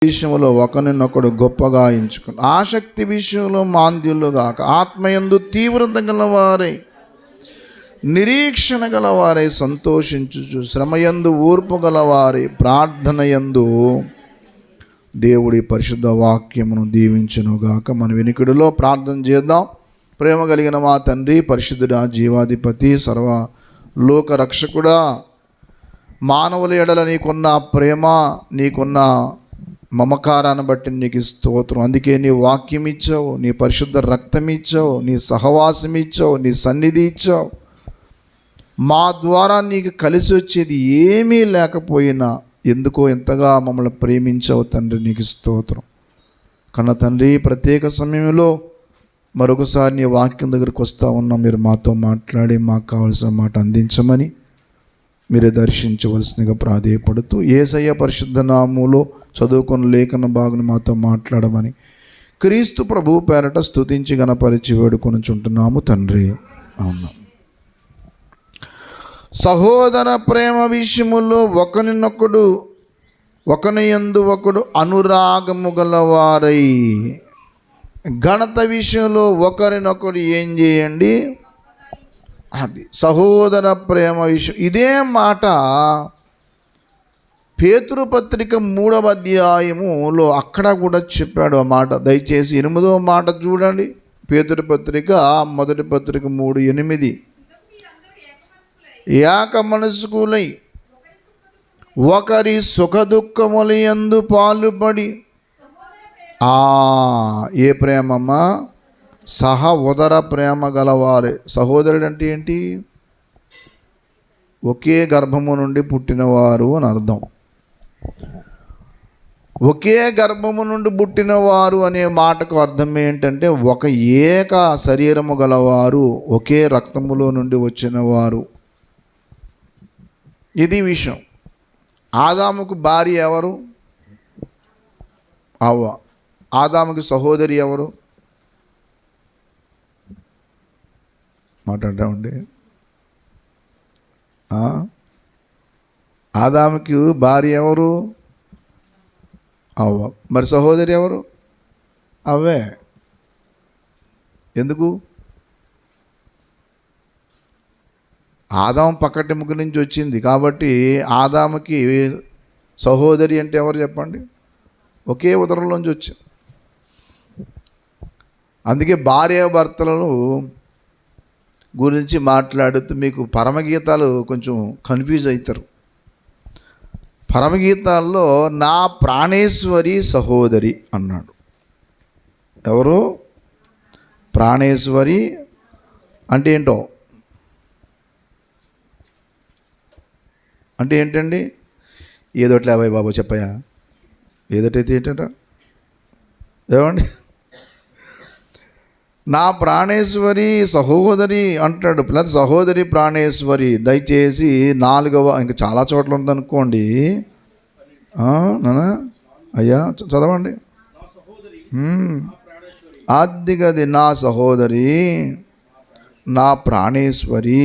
విషయంలో ఒకరినొకడు గొప్పగా ఎంచుకుని, ఆసక్తి విషయంలో మాంద్యులుగాక, ఆత్మయందు తీవ్రత గలవారై, నిరీక్షణ గలవారై, సంతోషించుచు, శ్రమయందు ఓర్పు గలవారై, ప్రార్థనయందు దేవుడి పరిశుద్ధ వాక్యమును దీవించునుగాక. మన వినికిడిలో ప్రార్థన చేద్దాం. ప్రేమ కలిగిన మా తండ్రి, పరిశుద్ధుడా, జీవాధిపతి, సర్వ లోక రక్షకుడా, మానవుల ఎడల నీకున్న ప్రేమ, నీకున్న మమకారాన్ని బట్టి నీకు స్తోత్రం. అందుకే నీ వాక్యం ఇచ్చావు, నీ పరిశుద్ధ రక్తం ఇచ్చావు, నీ సహవాసం ఇచ్చావు, నీ సన్నిధి ఇచ్చావు. మా ద్వారా నీకు కలిసి వచ్చేది ఏమీ లేకపోయినా ఎందుకో ఎంతగా మమ్మల్ని ప్రేమించావు తండ్రి, నీకు స్తోత్రం. కన్న తండ్రి, ప్రత్యేక సమయంలో మరొకసారి నీ వాక్యం దగ్గరికి వస్తూ ఉన్నాం. మీరు మాతో మాట్లాడి మాకు కావలసిన మాట అందించమని మీరే దర్శించవలసిందిగా ప్రాధేయపడుతూ, యేసయ్య పరిశుద్ధ నామములో చదువుకున్న లేఖన భాగం మాతో మాట్లాడమని క్రీస్తు ప్రభువు పేరట స్తుతించి గణపరిచి వేడుకొనుచుంటున్నాము తండ్రి. అవును. సహోదర ప్రేమ విషయములో ఒకని యందు ఒకడు అనురాగము గలవారై, ఘనత విషయంలో ఒకరినొకరు ఏం చేయండి, అది సహోదర ప్రేమ విషయం. ఇదే మాట పేతురు పత్రిక 3వ అధ్యాయములో అక్కడ కూడా చెప్పాడు ఆ మాట. దయచేసి 8వ మాట చూడండి. పేతురు పత్రిక 1 పత్రిక 3:8, ఏక మనస్కులై ఒకరి సుఖదుఖములందు పాలుపడి. ఏ ప్రేమమ్మా? ఉదర ప్రేమ గలవారే. సహోదరుడు అంటే ఏంటి? ఒకే గర్భము నుండి పుట్టినవారు అని అర్థం. ఒకే గర్భము నుండి పుట్టినవారు అనే మాటకు అర్థం ఏంటంటే ఒక ఏక శరీరము గలవారు, ఒకే రక్తములో నుండి వచ్చినవారు. ఇది విషయం. ఆదాముకు భార్య ఎవరు? అవ్వ. ఆదాముకి సహోదరి ఎవరు? మాట్లాడమండి. ఆదాముకి భార్య ఎవరు? అవ్వ. మరి సహోదరి ఎవరు? అవ్వే. ఎందుకు? ఆదాము పక్కటెముక నుంచి వచ్చింది కాబట్టి ఆదాముకి సహోదరి అంటే ఎవరు చెప్పండి? ఒకే ఉదరంలోంచి వచ్చింది. అందుకే భార్యాభర్తలను గురించి మాట్లాడుతూ మీకు పరమగీతాలు కొంచెం కన్ఫ్యూజ్ అవుతారు. పరమగీతాల్లో నా ప్రాణేశ్వరి సహోదరి అన్నాడు. ఎవరు? ప్రాణేశ్వరి అంటే ఏంటో? అంటే ఏంటండి? ఏదోట్లే అబ్బాయి బాబు చెప్పయ్యా. ఏదోటైతే ఏంటంట? ఏమండి? నా ప్రాణేశ్వరి సహోదరి అంటాడు. ప్లస్ సహోదరి ప్రాణేశ్వరి. దయచేసి 4వ, ఇంకా చాలా చోట్ల ఉందనుకోండి. నానా అయ్యా చదవండి. ఆదిగది నా సహోదరి, నా ప్రాణేశ్వరి.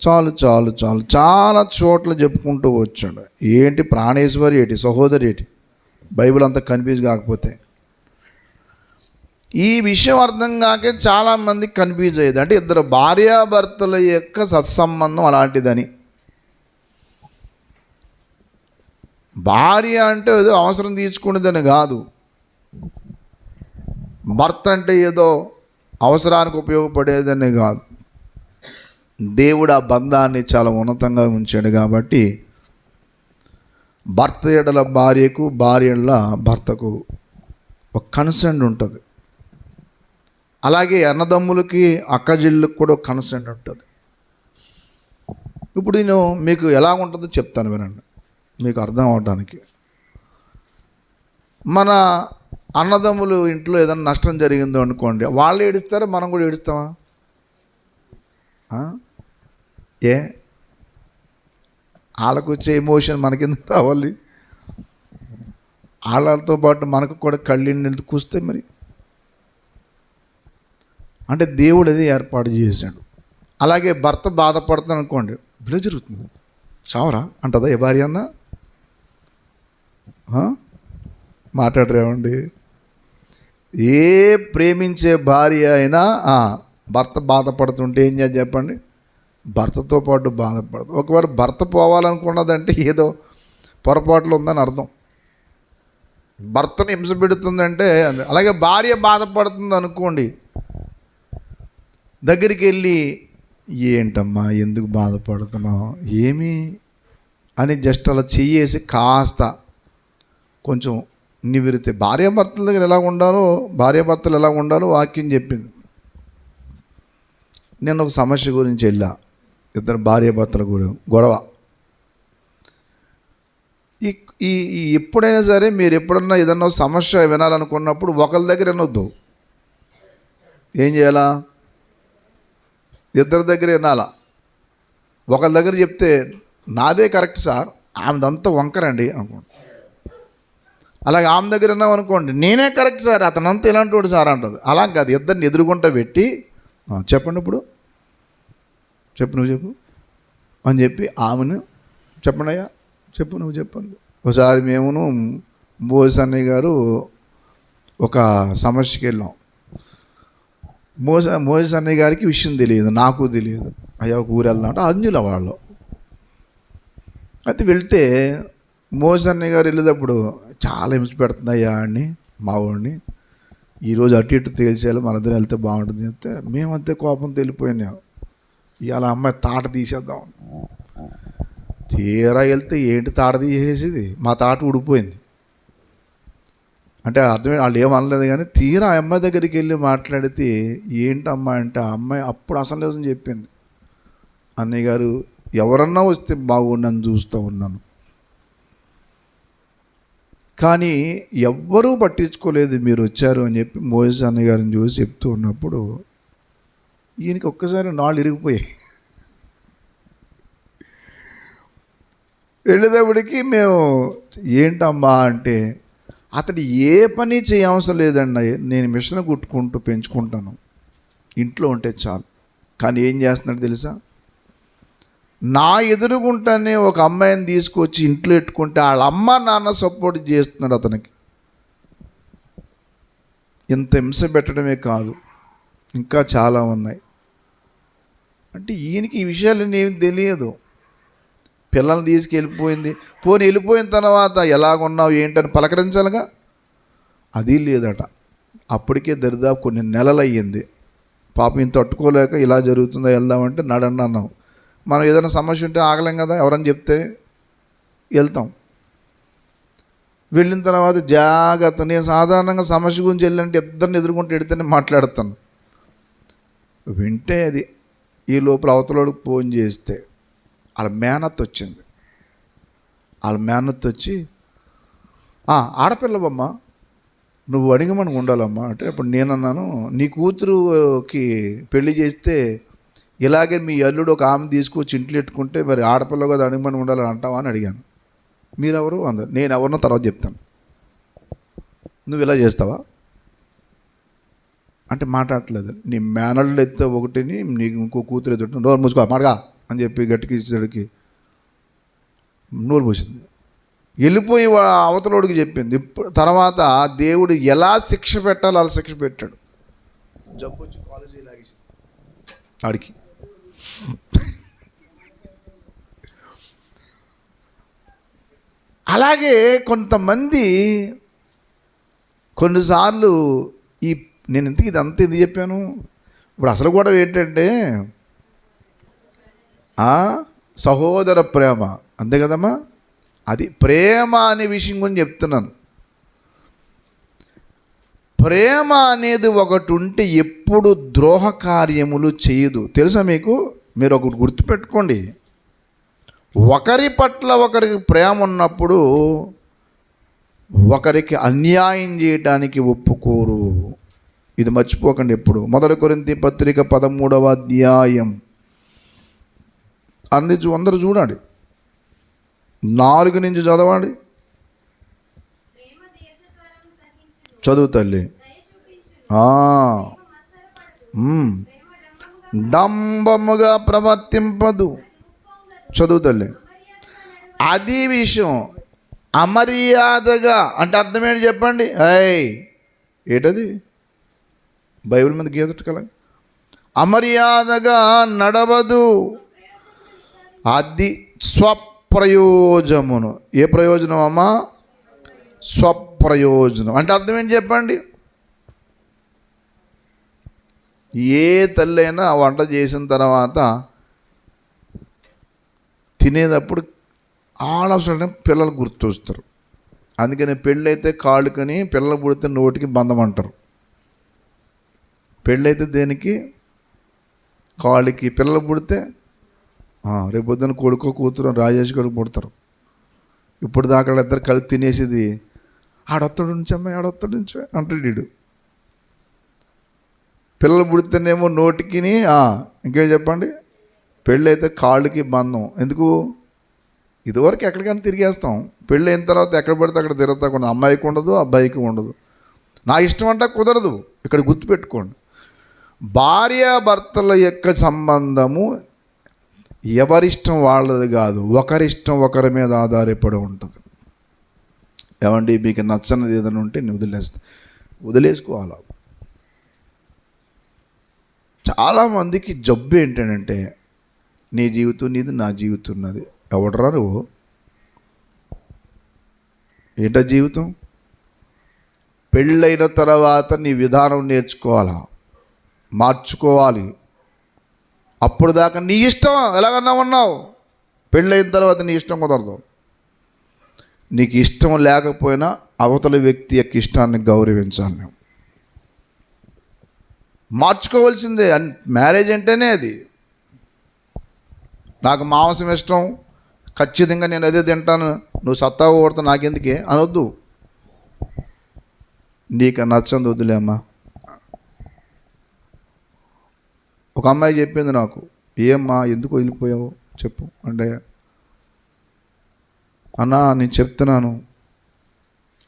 చాలు చాలు చాలు, చాలా చోట్ల చెప్పుకుంటూ వచ్చాడు. ఏంటి ప్రాణేశ్వరి, ఏంటి సహోదరి, ఏంటి? బైబిల్ అంతా కన్ఫ్యూజ్ కాకపోతే. ఈ విషయం అర్థం కాకే చాలామంది కన్ఫ్యూజ్ అయ్యేది. అంటే ఇద్దరు భార్యాభర్తల యొక్క సత్సంబంధం అలాంటిదని. భార్య అంటే ఏదో అవసరం తీర్చుకునేదని కాదు. భర్త అంటే ఏదో అవసరానికి ఉపయోగపడేదని కాదు. దేవుడు ఆ బంధాన్ని చాలా ఉన్నతంగా ఉంచాడు కాబట్టి భర్త ఎడల భార్యకు, భార్య ఎడల భర్తకు ఒక కన్సర్న్ ఉంటుంది. అలాగే అన్నదమ్ములకి, అక్కజిళ్ళకి కూడా ఒక కన్సర్న్ ఉంటుంది. ఇప్పుడు నేను మీకు ఎలా ఉంటుందో చెప్తాను, వినండి, మీకు అర్థం అవడానికి. మన అన్నదమ్ములు ఇంట్లో ఏదైనా నష్టం జరిగిందో అనుకోండి, వాళ్ళు ఏడుస్తారా, మనం కూడా ఏడుస్తామా? ఏ వాళ్ళకు వచ్చే ఎమోషన్ మనకెందుకు రావాలి? వాళ్ళతో పాటు మనకు కూడా కళ్ళిండి ఎందుకు కూస్తే మరి? అంటే దేవుడు అది ఏర్పాటు చేశాడు. అలాగే భర్త బాధపడుతుంది అనుకోండి, ఇలా జరుగుతుంది చావరా అంటదా ఏ భార్య అన్నా? మాట్లాడరేమండి? ఏ ప్రేమించే భార్య అయినా భర్త బాధపడుతుంటే ఏం చేయాలి చెప్పండి? భర్తతో పాటు బాధపడదు. ఒకవేళ భర్త పోవాలనుకున్నదంటే ఏదో పొరపాట్లు ఉందని అర్థం. భర్తను హింస పెడుతుందంటే అలాగే భార్య బాధపడుతుంది అనుకోండి, దగ్గరికి వెళ్ళి ఏంటమ్మా ఎందుకు బాధపడుతున్నావు ఏమి అని జస్ట్ అలా చెయ్యేసి కాస్త కొంచెం నివిరితే భార్యాభర్తల దగ్గర భార్యాభర్తలు ఎలా ఉండాలో వాక్యం చెప్పింది. నేను ఒక సమస్య గురించి వెళ్ళా, ఇద్దరు భార్యాభర్తల గొడవ. ఈ ఎప్పుడైనా సరే మీరు ఎప్పుడన్నా ఏదన్నా సమస్య వినాలనుకున్నప్పుడు ఒకరి దగ్గర వినొద్దు. ఏం చేయాలా? ఇద్దరి దగ్గర వినాలా. ఒకరి దగ్గర చెప్తే నాదే కరెక్ట్ సార్, ఆమెదంతా వంకరండి అనుకోండి. అలాగే ఆమె దగ్గర విన్నాం అనుకోండి, నేనే కరెక్ట్ సార్, అతనంతా ఇలాంటి వాడు సార్ అంటుంది. అలా కాదు, ఇద్దరిని ఎదురుగుంట పెట్టి చెప్పండి ఇప్పుడు నువ్వు చెప్పు అని చెప్పి ఆమెను చెప్పండి అయ్యా చెప్పు నువ్వు చెప్పండి. ఒకసారి మేమును మోస అన్నయ్య గారు ఒక సమస్యకి వెళ్ళాం. మోస అన్నయ్య గారికి విషయం తెలియదు, నాకు తెలియదు. అయ్యా ఒక ఊరు వెళ్దాం అంటే అన్యుల వాళ్ళు. అయితే వెళ్తే మోస అన్నయ్య గారు వెళ్ళేటప్పుడు చాలా హింస పెడుతుంది అయ్యా అని మా వాడిని, ఈరోజు అటు ఇటు తేల్చేయాలి, మన ఇద్దరు వెళ్తే బాగుంటుంది చెప్తే మేమంతే కోపంతో వెళ్ళిపోయినాం. ఇవాళ అమ్మాయి తాట తీసేద్దాం. తీరా వెళ్తే ఏంటి తాట తీసేసేది, మా తాట ఊడిపోయింది. అంటే అర్థమే, వాళ్ళు ఏమనలేదు. కానీ తీరా ఆ అమ్మాయి దగ్గరికి వెళ్ళి మాట్లాడితే ఏంటమ్మా అంటే ఆ అమ్మాయి అప్పుడు అసలు చెప్పింది, అన్నయ్య గారు ఎవరన్నా వస్తే బాగుండని చూస్తూ ఉన్నాను, కానీ ఎవ్వరూ పట్టించుకోలేదు, మీరు వచ్చారు అని చెప్పి మోస అన్నయ్య గారిని చూసి చెప్తూ ఉన్నప్పుడు ఈయనకి ఒక్కసారి నాళ్ళు ఇరిగిపోయాయి. వెళ్ళేటప్పటికి మేము ఏంటమ్మా అంటే అతడు ఏ పని చేయవసరం లేదండి, నేను మిషన్ కుట్టుకుంటూ పెంచుకుంటాను, ఇంట్లో ఉంటే చాలు. కానీ ఏం చేస్తున్నాడు తెలుసా, నా ఎదురుగుంటానే ఒక అమ్మాయిని తీసుకొచ్చి ఇంట్లో పెట్టుకుంటే వాళ్ళ అమ్మ నాన్న సపోర్ట్ చేస్తున్నాడు అతనికి. ఇంత హింస పెట్టడమే కాదు, ఇంకా చాలా ఉన్నాయి. అంటే ఈయనకి ఈ విషయాలన్నీ ఏమి తెలియదు. పిల్లల్ని తీసుకెళ్ళిపోయింది, పోనీ వెళ్ళిపోయిన తర్వాత ఎలాగున్నావు ఏంటని పలకరించాలిగా, అది లేదట. అప్పటికే దరిదాపు కొన్ని నెలలు అయ్యింది. పాపం ఇంత తట్టుకోలేక ఇలా జరుగుతుందో వెళ్దామంటే నడండి అన్నాం. మనం ఏదైనా సమస్య ఉంటే ఆగలేం కదా, ఎవరని చెప్తే వెళ్తాం. వెళ్ళిన తర్వాత జాగ్రత్త, నేను సాధారణంగా సమస్య గురించి వెళ్ళాలంటే ఇద్దరిని ఎదుర్కొంటే ఎడితేనే మాట్లాడతాను. వింటే అది ఈ లోపల అవతలోడికి ఫోన్ చేస్తే వాళ్ళ మేనత్ వచ్చింది. వాళ్ళ మేనత్ వచ్చి ఆడపిల్లవమ్మ నువ్వు అడిగమని ఉండాలమ్మా అంటే, అప్పుడు నేనన్నాను, నీ కూతురుకి పెళ్లి చేస్తే ఇలాగే మీ అల్లుడు ఒక ఆమె తీసుకొచ్చి ఇంట్లో పెట్టుకుంటే మరి ఆడపిల్ల కదా అడిగమని ఉండాలని అంటావా అని అడిగాను. మీరెవరు అందరు, నేను ఎవరినో తర్వాత చెప్తాను, నువ్వు ఇలా చేస్తావా అంటే మాట్లాడట్లేదు. నీ మేనల్లు ఎత్తే ఒకటిని నీకు ఇంకో కూతురు ఎత్తుట, నోరు మూసుకో మాడగా అని చెప్పి గట్టికి ఇచ్చేడికి నోరు మూసింది. వెళ్ళిపోయి అవతలోడికి చెప్పింది. ఇప్పుడు తర్వాత దేవుడు ఎలా శిక్ష పెట్టాలో అలా శిక్ష పెట్టాడు. జబ్బు వచ్చి కాలేజీ లాగేసి ఆడికి. అలాగే కొంతమంది కొన్నిసార్లు నేను ఇదంతా ఎందుకు చెప్పాను, ఇప్పుడు అసలు కూడా ఏంటంటే సహోదర ప్రేమ, అంతే కదమ్మా. అది ప్రేమ అనే విషయం గురించి చెప్తున్నాను. ప్రేమ అనేది ఒకటి ఉంటే ఎప్పుడు ద్రోహ కార్యములు చేయదు. తెలుసా మీకు? మీరు ఒకటి గుర్తుపెట్టుకోండి, ఒకరి పట్ల ఒకరికి ప్రేమ ఉన్నప్పుడు ఒకరికి అన్యాయం చేయడానికి ఒప్పుకోరు. ఇది మర్చిపోకండి ఎప్పుడు. 1 కొరింథీ పత్రిక 13వ అధ్యాయం అందరూ చూడండి, 4 నుంచి చదవండి. చదువు తల్లి. డంబముగా ప్రవర్తింపదు. చదువు తల్లి. అది విషయం. అమర్యాదగా అంటే అర్థం ఏంటి చెప్పండి? ఏంటది? బైబిల్ మీద గీతట్టు కల అమర్యాదగా నడవదు, అది స్వప్రయోజమును. ఏ ప్రయోజనం అమ్మా? స్వప్రయోజనం అంటే అర్థం ఏంటి చెప్పండి? ఏ తల్లైనా వంట చేసిన తర్వాత తినేటప్పుడు ఆలోచన పిల్లలు గుర్తొస్తారు. అందుకని పెళ్ళైతే కాళ్ళుకని, పిల్లలు పుడితే నోటికి బంధం అంటారు. పెళ్ళైతే దేనికి? కాళ్ళకి. పిల్లలు పుడితే రేపు పొద్దున్న కొడుకో కూతురు రాజేష్ కొడుకు పుడతారు. ఇప్పుడు దాకా ఇద్దరు కలిసి తినేసేది ఆడొత్తడు నుంచమ్మ ఆడొత్తడు నుంచి అంటాడు వీడు. పిల్లలు పుడితేనేమో నోటికి, ఇంకేం చెప్పండి? పెళ్ళైతే కాళ్ళకి బంధం. ఎందుకు? ఇదివరకు ఎక్కడికైనా తిరిగేస్తాం. పెళ్ళి అయిన తర్వాత ఎక్కడ పడితే అక్కడ తిరుగుతా ఉండదు. అమ్మాయికి ఉండదు, అబ్బాయికి ఉండదు. నా ఇష్టం అంటే కుదరదు. ఇక్కడ గుర్తుపెట్టుకోండి, భార్యాభర్తల యొక్క సంబంధము ఎవరిష్టం వాళ్ళది కాదు, ఒకరిష్టం ఒకరి మీద ఆధారపడి ఉంటుంది. ఏమండి, మీకు నచ్చనిది ఏదైనా ఉంటే నేను వదిలేసుకోవాలి. చాలామందికి జబ్బు ఏంటంటే, నీ జీవితం నీది, నా జీవితం నాది. ఎవడరా నువ్వు? ఏంటో జీవితం? పెళ్ళైన తర్వాత నీ విధానం నేర్చుకోవాలా, మార్చుకోవాలి. అప్పుడు దాకా నీ ఇష్టం ఎలాగన్నా ఉన్నావు. పెళ్ళైన తర్వాత నీ ఇష్టం కుదరదు. నీకు ఇష్టం లేకపోయినా అవతల వ్యక్తి యొక్క ఇష్టాన్ని గౌరవించాలి. నువ్వు మార్చుకోవాల్సిందే. మ్యారేజ్ అంటేనే అది. నాకు మాంసం ఇష్టం, ఖచ్చితంగా నేను అదే తింటాను, నువ్వు సత్తా కొడతా నాకెందుకే అనొద్దు. నీకు నచ్చంది వద్దులేమ్మా. ఒక అమ్మాయి చెప్పింది నాకు, ఏమ్మా ఎందుకు వదిలిపోయావు చెప్పు అంటే, అన్నా నేను చెప్తున్నాను,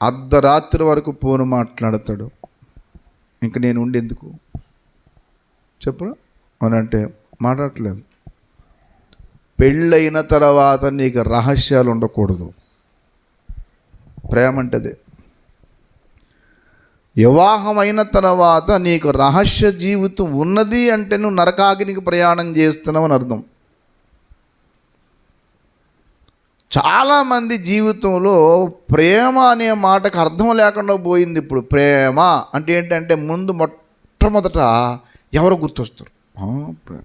అర్ధరాత్రి వరకు ఫోన్ మాట్లాడతాడు, ఇంక నేను ఉండి ఎందుకు చెప్పు అని అంటే మాట్లాడట్లేదు. పెళ్ళైన తర్వాత నీకు రహస్యాలు ఉండకూడదు. ప్రేమ అంటేదే. వివాహం అయిన తర్వాత నీకు రహస్య జీవితం ఉన్నది అంటే నువ్వు నరకాగ్నికి ప్రయాణం చేస్తున్నావు అని అర్థం. చాలామంది జీవితంలో ప్రేమ అనే మాటకు అర్థం లేకుండా పోయింది. ఇప్పుడు ప్రేమ అంటే ఏంటంటే, ముందు మొట్టమొదట ఎవరు గుర్తొస్తారు? ప్రేమ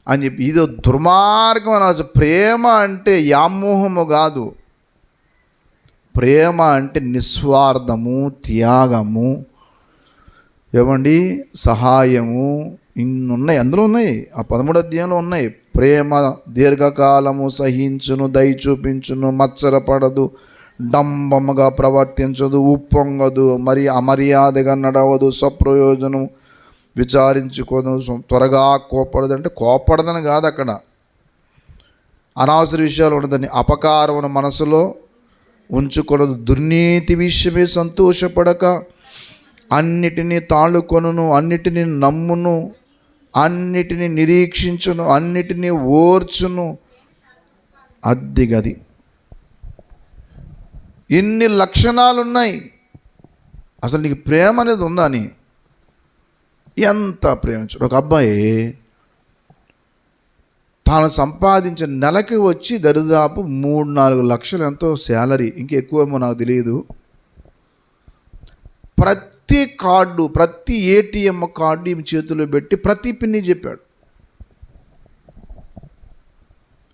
అని చెప్పి ఇదో దుర్మార్గం అనాల్సి. ప్రేమ అంటే వ్యామోహము కాదు. ప్రేమ అంటే నిస్వార్థము, త్యాగము, ఏమండి సహాయము, ఇన్నున్నాయి, అందులో ఉన్నాయి. ఆ 13వ అధ్యాయంలో ఉన్నాయి. ప్రేమ దీర్ఘకాలము సహించును, దయ చూపించును, మత్సరపడదు, డంబముగా ప్రవర్తించదు, ఉప్పొంగదు, మరి అమర్యాదగా నడవదు, స్వప్రయోజనం విచారించుకోదు, త్వరగా కోపడదు. అంటే కోపడదని కాదు, అక్కడ అనవసర విషయాలు ఉండదని, అపకారమును మనసులో ఉంచుకొనదు, దుర్నీతి విషయమే సంతోషపడక అన్నిటినీ తాళుకొనును, అన్నిటినీ నమ్మును, అన్నిటినీ నిరీక్షించును, అన్నిటినీ ఓర్చును. అద్దిగది. ఇన్ని లక్షణాలు ఉన్నాయి. అసలు నీకు ప్రేమ అనేది ఉందా అని ఎంత ప్రేమించడు. ఒక అబ్బాయి తాను సంపాదించిన నెలకి వచ్చి దరిదాపు 3-4 లక్షలు ఎంతో శాలరీ, ఇంకెక్కువేమో నాకు తెలియదు. ప్రతి కార్డు, ప్రతి ఏటీఎం కార్డు ఈమె చేతిలో పెట్టి ప్రతి పిన్ని చెప్పాడు.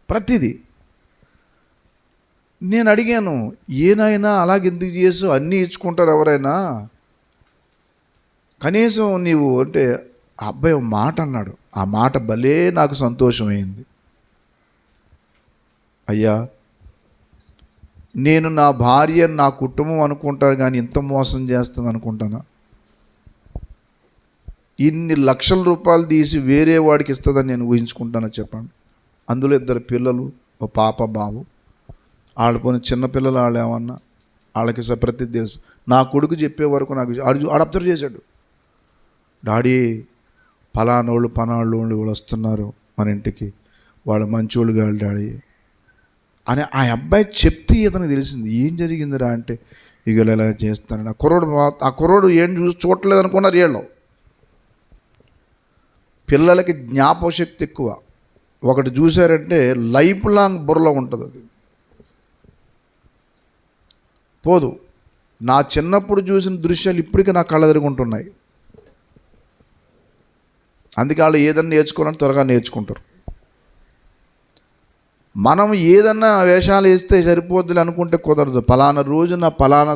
ప్రతిదీ. నేను అడిగాను, ఏనాయనా అలాగెందుకు చేసు, అన్నీ ఇచ్చుకుంటారు ఎవరైనా, కనీసం నీవు అంటే. ఆ అబ్బాయి ఒక మాట అన్నాడు. ఆ మాట భలే నాకు సంతోషమైంది. అయ్యా, నేను నా భార్య నా కుటుంబం అనుకుంటాను కానీ ఇంత మోసం చేస్తుంది అనుకుంటానా? ఇన్ని లక్షల రూపాయలు తీసి వేరే వాడికి ఇస్తుందని నేను ఊహించుకుంటానా చెప్పండి? అందులో 2 పిల్లలు, ఒక పాప బాబు. వాళ్ళు పోనీ చిన్నపిల్లలు, వాళ్ళు ఏమన్నా వాళ్ళకి ప్రతి తెలుసు. నా కొడుకు చెప్పే వరకు నాకు ఆడు అబ్జర్వ్ చేశాడు. డాడీ పలానోళ్ళు పనాళ్ళు వాళ్ళు వస్తున్నారు మన ఇంటికి, వాళ్ళు మంచోళ్ళు కాదు డాడీ అని ఆ అబ్బాయి చెప్తే ఇతనికి తెలిసింది. ఏం జరిగిందిరా అంటే, ఇక ఇలా చేస్తానని ఆ కుర్రోడు ఏం చూడలేదు అనుకున్నారు వీళ్ళు. పిల్లలకి జ్ఞాపకశక్తి ఎక్కువ. ఒకటి చూశారంటే లైఫ్ లాంగ్ బుర్రలో ఉంటుంది, అది పోదు. నా చిన్నప్పుడు చూసిన దృశ్యాలు ఇప్పటికీ నా కళ్ళ ఎదురుగుంటున్నాయి. అందుకే వాళ్ళు ఏదన్నా నేర్చుకోవాలని త్వరగా నేర్చుకుంటారు. మనం ఏదన్నా వేషాలు వేస్తే సరిపోద్దులు అనుకుంటే కుదరదు. పలానా రోజున పలానా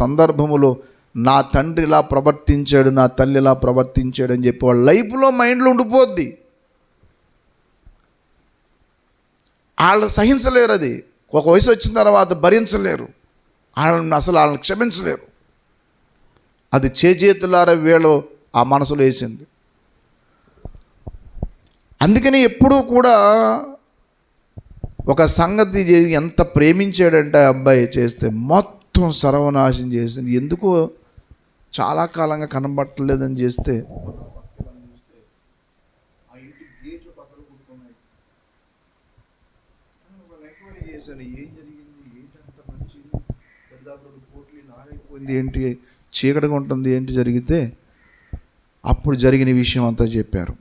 సందర్భములో నా తండ్రి ఇలా ప్రవర్తించాడు, నా తల్లి ఇలా ప్రవర్తించాడు అని చెప్పి వాళ్ళ లైఫ్లో మైండ్లో ఉండిపోద్ది. వాళ్ళు సహించలేరు, అది ఒక వయసు వచ్చిన తర్వాత భరించలేరు, వాళ్ళని క్షమించలేరు. అది చేతులారా వీళ్ళు ఆ మనసులో వేసింది. అందుకని ఎప్పుడూ కూడా ఒక సంగతి ఎంత ప్రేమించాడంటే ఆ అబ్బాయి చేస్తే మొత్తం సర్వనాశనం చేసింది. ఎందుకో చాలా కాలంగా కనబట్టలేదని చేస్తే ఏం జరిగింది, ఏంటంత మంచిది, దరిదాపులు పోట్లు నారైపోయింది, ఏంటి చీకటిగా ఉంటుంది, ఏంటి జరిగితే అప్పుడు జరిగిన విషయం అంతా చెప్పారు.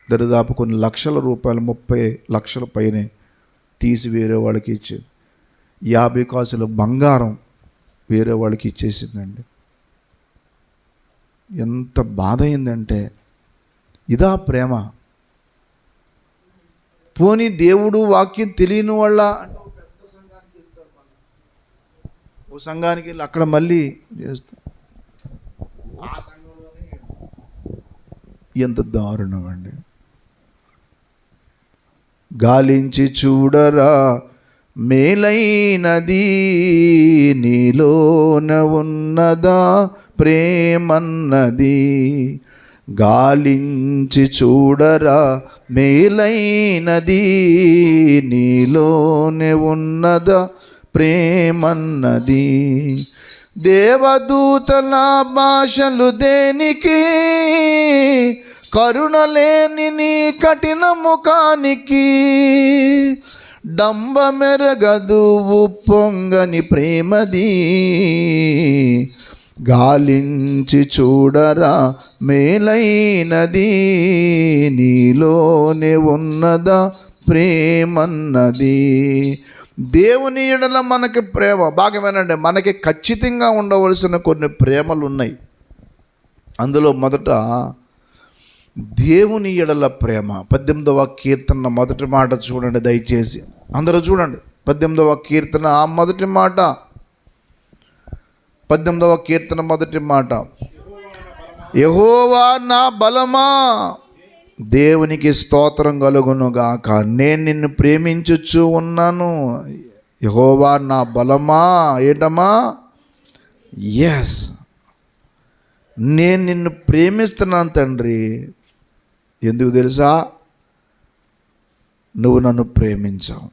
దరిదాపు కొన్ని లక్షల రూపాయలు, 30 లక్షల పైనే తీసి వేరే వాళ్ళకి ఇచ్చేది. 50 కాసుల బంగారం వేరే వాళ్ళకి ఇచ్చేసిందండి. ఎంత బాధ అయిందంటే, ఇదా ప్రేమ? పోనీ దేవుడు వాక్యం తెలియని వాళ్ళ అంటే ఒక పెద్ద సంఘానికి వెళ్తారు, ఓ సంఘానికి వెళ్ళి అక్కడ మళ్ళీ చేస్తాం. ఆ సంఘంలోనే ఎంత దారుణం అండి. గాలించి చూడరా మేలైనది, నీలోన ఉన్నదా ప్రేమన్నది. గాలించి చూడరా మేలైనది, నీలోనే ఉన్నదా ప్రేమన్నది. దేవదూతల భాషలు దేనికి, కరుణలేని నీ కఠిన ముఖానికి. డంబమెరగదు ఉప్పొంగని ప్రేమది, గాలించి చూడరా మేలైనది, నీలోనే ఉన్నదా ప్రేమన్నది. దేవుని ఎడల మనకి ప్రేమ భాగమేనండి. మనకి ఖచ్చితంగా ఉండవలసిన కొన్ని ప్రేమలు ఉన్నాయి. అందులో మొదట దేవుని ఎడల ప్రేమ. 18వ కీర్తన మొదటి మాట చూడండి దయచేసి, అందరూ చూడండి. 18వ కీర్తన మొదటి మాట, 18వ కీర్తన మొదటి మాట. యెహోవా నా బలమా, దేవునికి స్తోత్రం కలుగును గాక, నేను నిన్ను ప్రేమించుచు ఉన్నాను. యెహోవా నా బలమా, ఏంటమ్మా? ఎస్, నేను నిన్ను ప్రేమిస్తున్నాను తండ్రి. ఎందుకు తెలుసా? నువ్వు నన్ను ప్రేమించావు,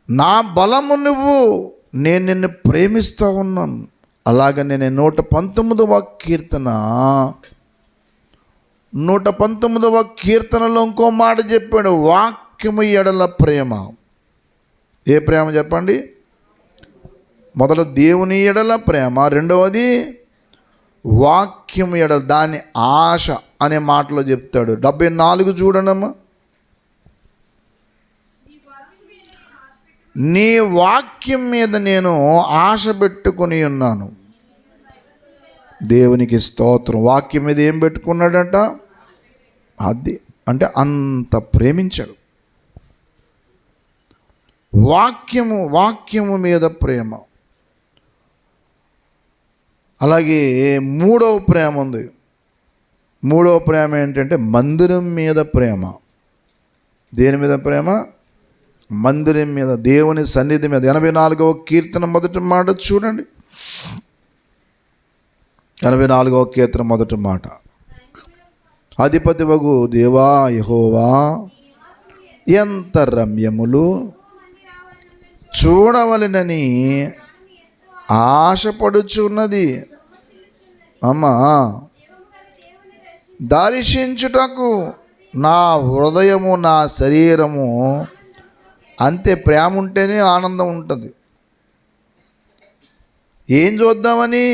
నా బలము నువ్వు, నేను నిన్ను ప్రేమిస్తూ ఉన్నాను. అలాగనే నేను 119వ కీర్తన 119వ కీర్తనలో ఇంకో మాట చెప్పాడు, వాక్యము ఎడల ప్రేమ. ఏ ప్రేమ చెప్పండి? మొదలు దేవుని ఎడల ప్రేమ, రెండవది వాక్యము ఎడల, దాని ఆశ అనే మాటలో చెప్తాడు. 74 చూడండమ్మా. నీ వాక్యం మీద నేను ఆశ పెట్టుకొని ఉన్నాను. దేవునికి స్తోత్రం. వాక్యం మీద ఏం పెట్టుకున్నాడంట? అది అంటే అంత ప్రేమించాడు. వాక్యము మీద ప్రేమ. అలాగే మూడవ ప్రేమ ఉంది. మూడవ ప్రేమ ఏంటంటే మందిరం మీద ప్రేమ. దేని మీద ప్రేమ? మందిరం మీద, దేవుని సన్నిధి మీద. 84వ కీర్తన మొదటి మాట చూడండి. 84వ కీర్తన మొదటి మాట. అధిపతివగు దేవా యెహోవా, ఎంత రమ్యములు చూడవలెనని ఆశపడుచున్నది అమ్మా. దర్శించుటకు నా హృదయము నా శరీరము అంతే, ప్రేమ ఉంటేనే ఆనందం ఉంటుంది. ఏం చూద్దామని?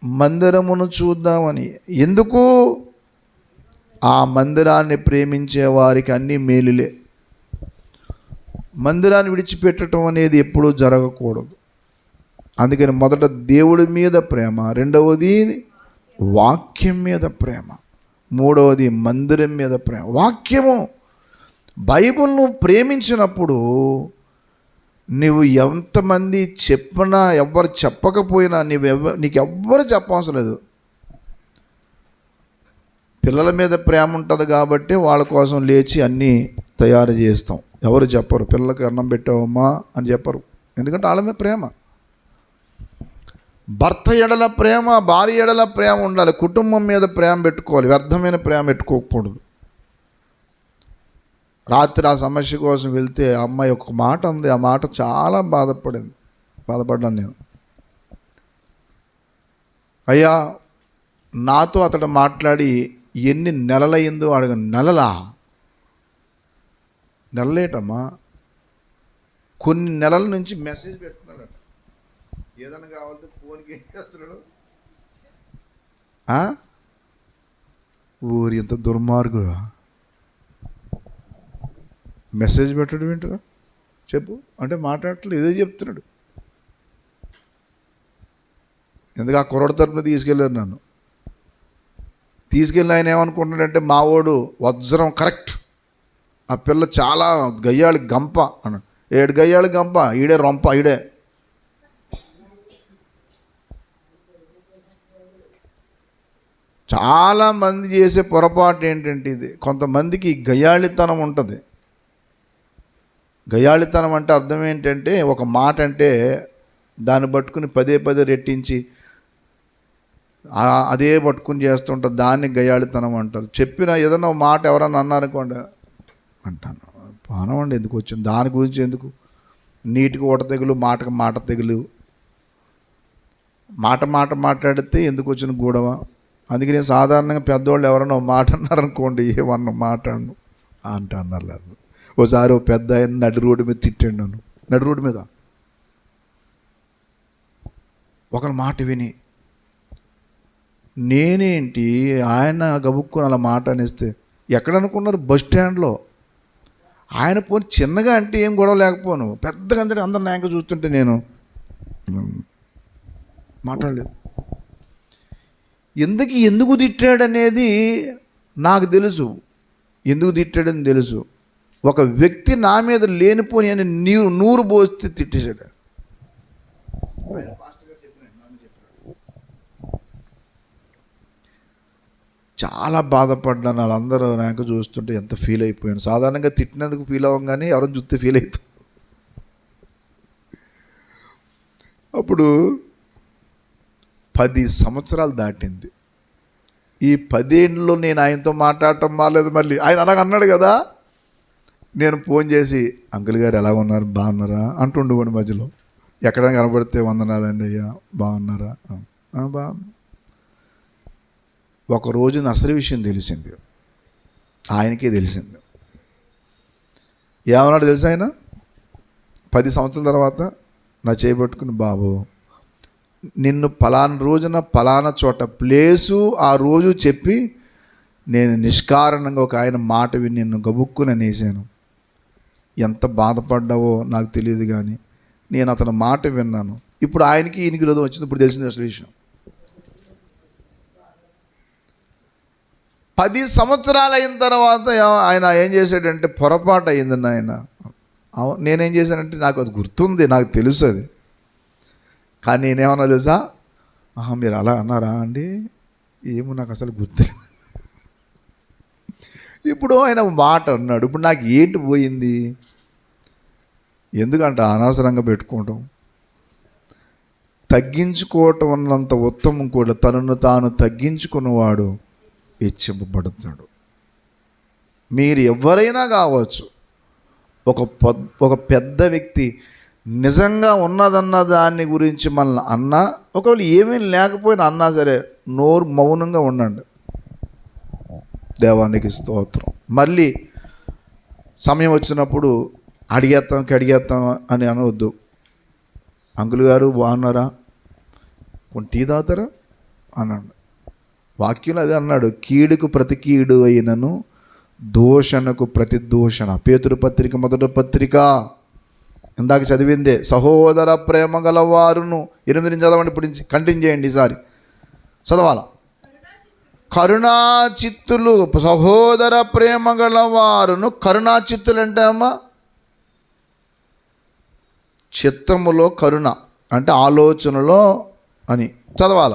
మందిరమును చూద్దామని. ఎందుకు? ఆ మందిరాన్ని ప్రేమించే వారికి అన్నీ మేలులే. మందిరాన్ని విడిచిపెట్టడం అనేది ఎప్పుడూ జరగకూడదు. అందుకని మొదట దేవుడి మీద ప్రేమ, రెండవది వాక్యం మీద ప్రేమ, మూడవది మందిరం మీద ప్రేమ. వాక్యము, బైబిల్ నువ్వు ప్రేమించినప్పుడు నువ్వు ఎంతమంది చెప్పినా, ఎవ్వరు చెప్పకపోయినా, నీకు ఎవ్వరు చెప్పవసరం లేదు. పిల్లల మీద ప్రేమ ఉంటుంది కాబట్టి వాళ్ళ కోసం లేచి అన్నీ తయారు చేస్తాం. ఎవరు చెప్పరు, పిల్లలకి అన్నం పెట్టావమ్మా అని చెప్పరు, ఎందుకంటే వాళ్ళ మీద ప్రేమ. భర్త ఎడల ప్రేమ, భార్య ఎడల ప్రేమ ఉండాలి. కుటుంబం మీద ప్రేమ పెట్టుకోవాలి, వ్యర్థమైన ప్రేమ పెట్టుకోకూడదు. రాత్రి ఆ సమస్య కోసం వెళ్తే ఆ అమ్మాయి ఒక మాట ఉంది, ఆ మాట చాలా బాధపడ్డాను నేను. అయ్యా, నాతో అతడు మాట్లాడి ఎన్ని నెలలయ్యిందో అడగ. నెలలేటమ్మా, కొన్ని నెలల నుంచి మెసేజ్ పెడుతున్నాడు. ఏదైనా కావాలంటే ఫోన్కి ఏం చేస్తున్నాడు? ఊరి ఎంత దుర్మార్గుడా, మెసేజ్ పెట్టడం ఏంటరా చెప్పు అంటే మాట్లాడట్లేదు, ఏదో చెప్తున్నాడు. ఎందుకు ఆ కుర్రోడి తరపున తీసుకెళ్ళారు నన్ను. తీసుకెళ్ళి ఆయన ఏమనుకుంటున్నాడంటే మావోడు వజ్రం కరెక్ట్, ఆ పిల్ల చాలా గయ్యాళి గంప అన్నాడు. ఏడు గయ్యాళి గంప, ఈడే రొంప, ఈడే. చాలామంది చేసే పొరపాటు ఏంటంటే ఇది, కొంతమందికి గయ్యాళితనం ఉంటుంది. గయ్యాళితనం అంటే అర్థం ఏంటంటే, ఒక మాట అంటే దాన్ని పట్టుకుని పదే రెట్టించి అదే పట్టుకుని చేస్తుంటారు, దాన్ని గయ్యాళితనం అంటారు. చెప్పిన ఏదైనా ఒక మాట ఎవరన్నా అన్నారనుకోండి, అంటాను పానవండి ఎందుకు వచ్చింది, దాని గురించి ఎందుకు, నీటికి ఊట తెగులు, మాటకు మాట తెగులు, మాట మాట్లాడితే ఎందుకు వచ్చిన గొడవ. అందుకే నేను సాధారణంగా పెద్దవాళ్ళు ఎవరైనా మాట అన్నారనుకోండి, ఏమన్నా మాట్లాడను అన్నారు లేదు. ఓసారి ఓ పెద్ద ఆయన నడి రోడ్డు మీద తిట్టాడు నన్ను, నడి రోడ్డు మీద. ఒకరి మాట విని నేనేంటి ఆయన గబుక్కుని అలా మాట అనేస్తే, ఎక్కడనుకున్నారు? బస్ స్టాండ్లో. ఆయన పోని చిన్నగా అంటే ఏం గొడవ లేకపోను, పెద్దగా అంటే అందరు నాయక చూస్తుంటే నేను మాట్లాడలేదు. ఎందుకు తిట్టాడనేది నాకు తెలుసు, ఎందుకు తిట్టాడని తెలుసు. ఒక వ్యక్తి నా మీద లేనిపోని అని నూరు పోస్తే తిట్టేశాడు. చాలా బాధపడ్డాను. వాళ్ళందరూ నాకు చూస్తుంటే ఎంత ఫీల్ అయిపోయాను. సాధారణంగా తిట్టినందుకు ఫీల్ అవ్వం, కానీ ఎవరైనా చూస్తే ఫీల్ అవుతాం. అప్పుడు 10 సంవత్సరాలు దాటింది. ఈ 10 ఏళ్ళలో నేను ఆయనతో మాట్లాడటం మాలేదు. మళ్ళీ ఆయన అలాగ అన్నాడు కదా, నేను ఫోన్ చేసి అంకుల్ గారు ఎలా ఉన్నారు, బాగున్నారా అంటుండేవాడు మధ్యలో. ఎక్కడైనా కనబడితే వందనాలండి అయ్యా, బాగున్నారా, బాగున్నా. ఒకరోజు అసలు విషయం తెలిసింది, ఆయనకే తెలిసింది. ఏమన్నాడు తెలుసు ఆయన? 10 సంవత్సరాల తర్వాత నా చేయబట్టుకుని, బాబు నిన్ను పలానా రోజున పలానా చోట ప్లేసు ఆ రోజు చెప్పి నేను నిష్కారణంగా ఒక ఆయన మాట విని నిన్ను గబుక్కుని అనేసాను. ఎంత బాధపడ్డావో నాకు తెలియదు, కానీ నేను అతని మాట విన్నాను. ఇప్పుడు ఆయనకి ఈయనకి విరోధం వచ్చింది. ఇప్పుడు తెలిసింది అసలు విషయం. 10 సంవత్సరాలు అయిన తర్వాత ఆయన ఏం చేశాడంటే, పొరపాటు అయిందండి ఆయన. నేనేం చేశానంటే, నాకు అది గుర్తుంది, నాకు తెలుసు అది. కానీ నేనేమన్నా తెలుసా, మీరు అలా అన్నారా అండి, ఏమో నాకు అసలు గుర్తులేదు. ఇప్పుడు ఆయన మాట అన్నాడు, ఇప్పుడు నాకు ఏంటి పోయింది? ఎందుకంటే అనవసరంగా పెట్టుకోవటం. తగ్గించుకోవటం అన్నంత ఉత్తమం కూడా తనను తాను తగ్గించుకున్నవాడు హెచ్చింపబడతాడు. మీరు ఎవరైనా కావచ్చు, ఒక పెద్ద వ్యక్తి నిజంగా ఉన్నదన్న దాన్ని గురించి మనల్ని అన్నా, ఒకవేళ ఏమీ లేకపోయినా అన్నా సరే నోరు మౌనంగా ఉండండి. దేవానికి స్తోత్రం. మళ్ళీ సమయం వచ్చినప్పుడు అడిగేస్తాం అని అనవద్దు. అంకుల్ గారు బాగున్నారా, కొన్ని టీ తాగుతారా అన్నాడు. వాక్యంలో అదే అన్నాడు, కీడుకు ప్రతి కీడు అయినను దూషణకు ప్రతి దూషణ. పేతురు పత్రిక 1వ పత్రిక ఇందాక చదివిందే. సహోదర ప్రేమ గలవారును 8 నుంచి చదవండి, ఇప్పుడు కంటిన్యూ చేయండి, ఈసారి చదవాలా. కరుణాచిత్తులు, సహోదర ప్రేమ గలవారును. కరుణాచిత్తులు అంటే అమ్మా చిత్తములో కరుణ అంటే ఆలోచనలో అని చదవాల.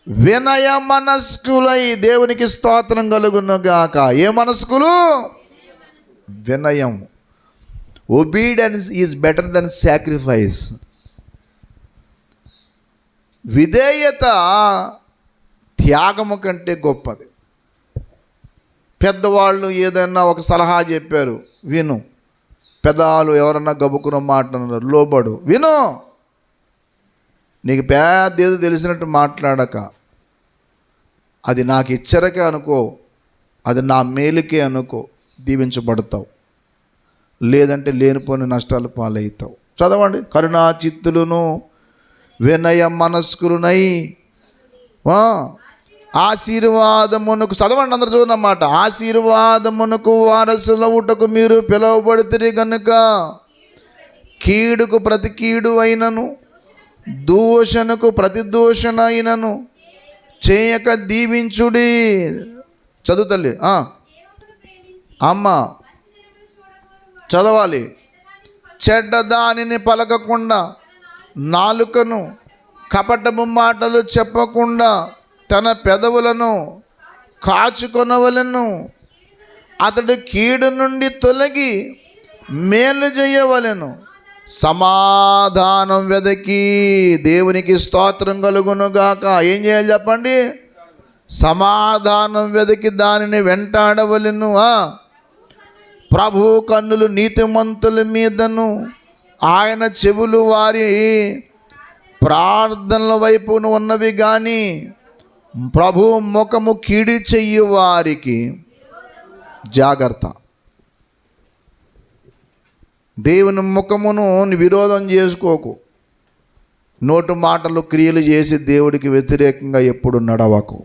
వినయ మనస్కులై, దేవునికి స్తోత్రం కలుగునుగాక. ఏ మనస్కులు? వినయం. Obedience is better than sacrifice. విధేయత త్యాగము కంటే గొప్పది. పెద్దవాళ్ళు ఏదైనా ఒక సలహా చెప్పారు, విను. పెద్దవాళ్ళు ఎవరన్నా గబుకున్న మాట్లాడారు, లోబడు, విను. నీకు పెద్ద ఏదో తెలిసినట్టు మాట్లాడక, అది నాకు హెచ్చరికే అనుకో, అది నా మేలుకే అనుకో, దీవించబడతావు. లేదంటే లేనిపోని నష్టాలు పాలవుతావు. చదవండి. కరుణాచిత్తులను వినయ మనస్కులునై ఆశీర్వాదమునకు, చదవండి అందరు చూడన్నమాట, ఆశీర్వాదమునకు వారసులవుటకు మీరు పిలువబడితే గనుక కీడుకు ప్రతి కీడు అయినను దూషణకు ప్రతి దూషణ అయినను చేయక దీవించుడి. చదువు తల్లి. అమ్మ చదవాలి. చెడ్డ దానిని పలకకుండా, నాలుకను కపటపు మాటలు చెప్పకుండా తన పెదవులను కాచుకొనవలెను. అతడు కీడు నుండి తొలగి మేలు చేయవలెను. సమాధానం వెదకి, దేవునికి స్తోత్రం కలుగునుగాక. ఏం చేయాలి చెప్పండి? సమాధానం వెదకి దానిని వెంటాడవలెను. ప్రభు కన్నులు నీతిమంతుల మీదను, ఆయన చెవులు వారి ప్రార్థనల వైపున ఉన్నవి కానీ ప్రభు ముఖము కీడి చెయ్యి వారికి జాగ్రత్త. దేవుని ముఖమును విరోధం చేసుకోకు. నోటు మాటలు క్రియలు చేసి దేవుడికి వ్యతిరేకంగా ఎప్పుడు నడవకు.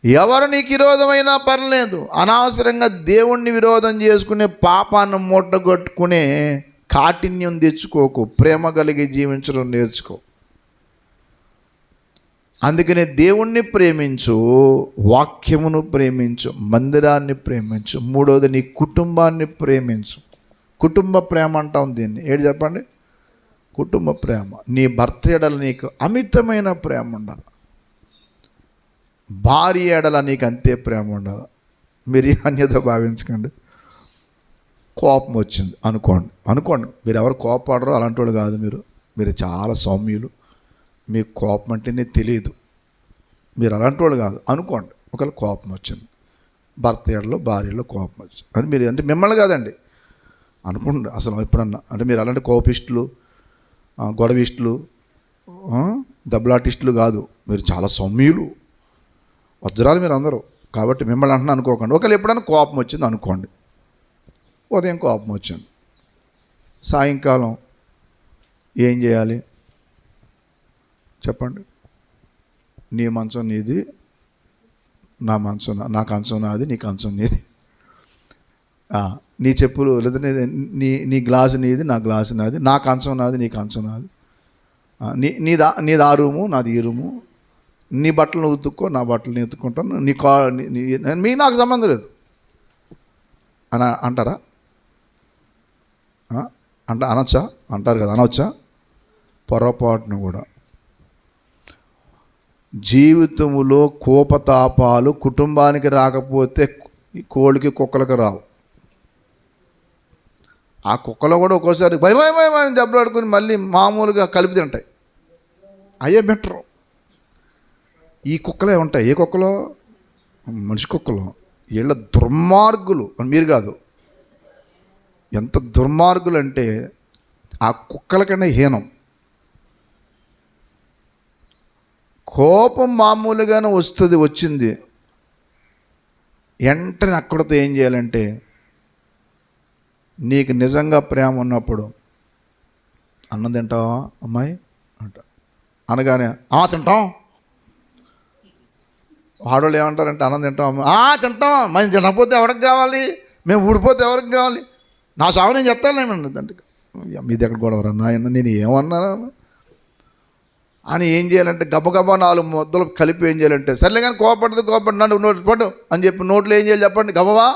ఎవరు నీకు విరోధమైనా పర్లేదు, అనవసరంగా దేవుణ్ణి విరోధం చేసుకునే పాపాన్ని మూటగొట్టుకునే కాఠిన్యం తెచ్చుకోకు. ప్రేమ కలిగి జీవించడం నేర్చుకో. అందుకనే దేవుణ్ణి ప్రేమించు, వాక్యమును ప్రేమించు, మందిరాన్ని ప్రేమించు. మూడవది నీ కుటుంబాన్ని ప్రేమించు. కుటుంబ ప్రేమ అంటాం దీన్ని. ఏంటి చెప్పండి? కుటుంబ ప్రేమ. నీ భర్త ఎడల నీకు అమితమైన ప్రేమ ఉండాలి. భార్య ఎడల నీకు అంతే ప్రేమ ఉండాలి. మీరు అన్యత భావించకండి. కోపం వచ్చింది అనుకోండి, మీరు ఎవరు కోపపడరో అలాంటి వాళ్ళు కాదు. మీరు చాలా సౌమ్యులు, మీకు కోపం అంటేనే తెలియదు. మీరు అలాంటి వాళ్ళు కాదు అనుకోండి. ఒకవేళ కోపం వచ్చింది, భర్త ఎడలో భార్యలో కోపం వచ్చింది అని మీరు, అంటే మిమ్మల్ని కాదండి అనుకోండి. అసలు ఎప్పుడన్నా అంటే మీరు అలాంటి కోపిస్టులు, గొడవిస్టులు, దెబ్బలాటిస్టులు కాదు. మీరు చాలా సౌమ్యులు, వజ్రాలు మీరు అందరూ. కాబట్టి మిమ్మల్ని అంటున్నా అనుకోకండి. ఒకవేళ ఎప్పుడైనా కోపం వచ్చింది అనుకోండి, ఉదయం కోపం వచ్చింది, సాయంకాలం ఏం చేయాలి చెప్పండి? నీ మంచం నీది, నా మంచం నా కంచం నాది, నీ కంచం నీది. నీ చెప్పులు లేదా నీ గ్లాసు నీది, నా గ్లాసు నాది, నా కంచం నాది, నీ కంచం నాది, నీది ఆ రూము, నాది ఈ రూము, నీ బట్టలు నువ్వు ఉతుక్కో, నా బట్టలు నేను ఉతుక్కుంటాను, మీ నాకు సంబంధం లేదు అని అంటారా? అనొచ్చా? అంటారు కదా, అనొచ్చా? పొరపాటును కూడా. జీవితములో కోపతాపాలు కుటుంబానికి రాకపోతే కోడికి కుక్కలకు రావు. ఆ కుక్కలు కూడా ఒక్కోసారి భయం దెబ్బలాడుకుని మళ్ళీ మామూలుగా కలిపి తింటాయి. అయ్యే బెటరు. ఈ కుక్కలే ఉంటాయి. ఏ కుక్కలో? మనిషి కుక్కలు. వీళ్ళ దుర్మార్గులు అని మీరు కాదు. ఎంత దుర్మార్గులు అంటే ఆ కుక్కల కన్నా హీనం. కోపం మామూలుగానే వచ్చింది, వెంటనే అక్కడితో ఏం చేయాలంటే నీకు నిజంగా ప్రేమ ఉన్నప్పుడు అన్నం తింటావా అమ్మాయి అంట అనగానే తింటాం. ఆడవాళ్ళు ఏమంటారంటే అన్నం తింటాం, తింటాం. మనం తినకపోతే ఎవరికి కావాలి, మేము ఊడిపోతే ఎవరికి కావాలి, నా సాగు నేను చెప్తానులేమండి అంటే మీది ఎక్కడ గొడవరా నాయన, నేను ఏమన్నా అని ఏం చేయాలంటే గబగబా 4 ముద్దలు కలిపి ఏం చేయాలంటే సర్లే కానీ కోపపడదు నోటి పడు అని చెప్పి నోట్లో ఏం చేయాలి చెప్పండి, గబవా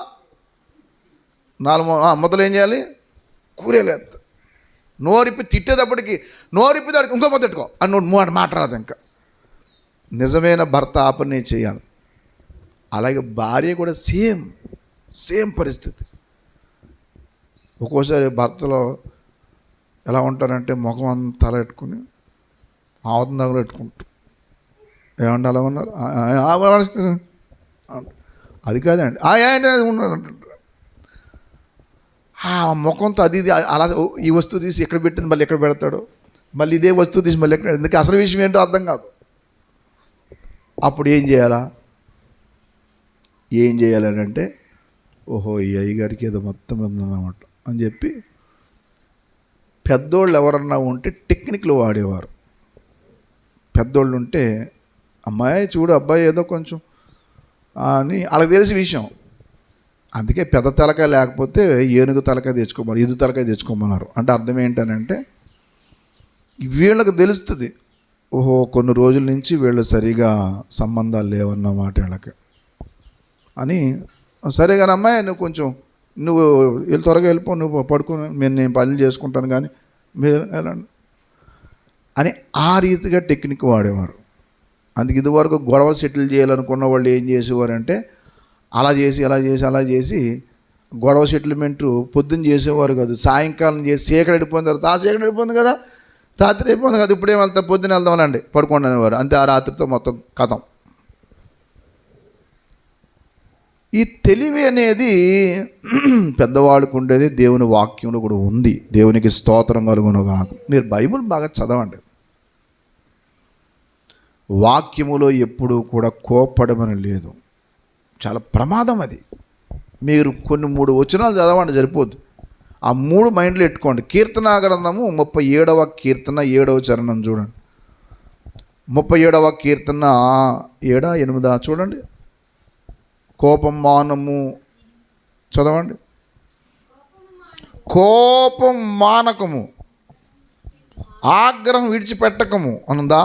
4 ముద్దలు ఏం చేయాలి, కూరేలేదు. నోరిప్పి తిట్టేటప్పటికి నోరిప్పి దానికి ఇంకో ముద్ద పెట్టుకో అని మాట రాదు. ఇంకా నిజమైన భర్త ఆ పని చేయాలి. అలాగే భార్య కూడా సేమ్ పరిస్థితి. ఒక్కోసారి భర్తలో ఎలా ఉంటారంటే ముఖం అంతా తల పెట్టుకుని ఆవతం దగ్గర పెట్టుకుంటారు. ఏమంటే అలా ఉన్నారు, అది కాదండి ఉన్నారంటారు. ఆ ముఖంతో అది అలా ఈ వస్తువు తీసి ఎక్కడ పెట్టింది మళ్ళీ ఎక్కడ పెడతాడు, మళ్ళీ ఇదే వస్తువు తీసి మళ్ళీ ఎక్కడ, ఎందుకు అసలు విషయం ఏంటో అర్థం కాదు. అప్పుడు ఏం చేయాలని అంటే ఓహో ఈ అయ్యగారికి ఏదో మొత్తం ఉందన్నమాట అని చెప్పి పెద్దోళ్ళు ఎవరన్నా ఉంటే టెక్నిక్లు వాడేవారు. పెద్దోళ్ళు ఉంటే అమ్మాయి చూడు అబ్బాయి ఏదో కొంచెం అని వాళ్ళకి తెలిసి విషయం. అందుకే పెద్ద తలకాయ లేకపోతే ఏనుగు తలకాయ తెచ్చుకోమన్నారు, ఇదు తలకాయ తెచ్చుకోమన్నారు. అంటే అర్థం ఏంటనంటే వీళ్ళకి తెలుస్తుంది, ఓహో కొన్ని రోజుల నుంచి వీళ్ళు సరిగా సంబంధాలు లేవన్నమాట వీళ్ళకి అని. సరే కానీ అమ్మాయి నువ్వు త్వరగా వెళ్ళిపో, నువ్వు పడుకుని నేను పనులు చేసుకుంటాను కానీ మీరు వెళ్ళండి అని ఆ రీతిగా టెక్నిక్ వాడేవారు. అందుకే ఇదివరకు గొడవ సెటిల్ చేయాలనుకున్న వాళ్ళు ఏం చేసేవారంటే అలా చేసి గొడవ సెటిల్మెంటు పొద్దున్న చేసేవారు కాదు, సాయంకాలం చేసి చీకటి అయిపోయిన తర్వాత చీకటి అయిపోయింది కదా, రాత్రి అయిపోయింది కదా, ఇప్పుడేం వెళ్తాం పొద్దున్న వెళ్దామనండి పడుకోండి అనేవారు. అంతే, ఆ రాత్రితో మొత్తం కథం. ఈ తెలివి అనేది పెద్దవాళ్ళకు ఉండేది, దేవుని వాక్యంలో కూడా ఉంది. దేవునికి స్తోత్రం కలుగునుగాక. మీరు బైబిల్ బాగా చదవండి. వాక్యములో ఎప్పుడూ కూడా కోప్పడమని లేదు, చాలా ప్రమాదం అది. మీరు కొన్ని 3 వచనాలు చదవండి సరిపోద్దు. ఆ 3 మైండ్లో పెట్టుకోండి. కీర్తనా గ్రంథము 37వ కీర్తన 7వ చరణం చూడండి. 37వ కీర్తన 7, 8 చూడండి. కోపం మానము చదవండి. కోపం మానకము, ఆగ్రహం విడిచిపెట్టకము అనుందా?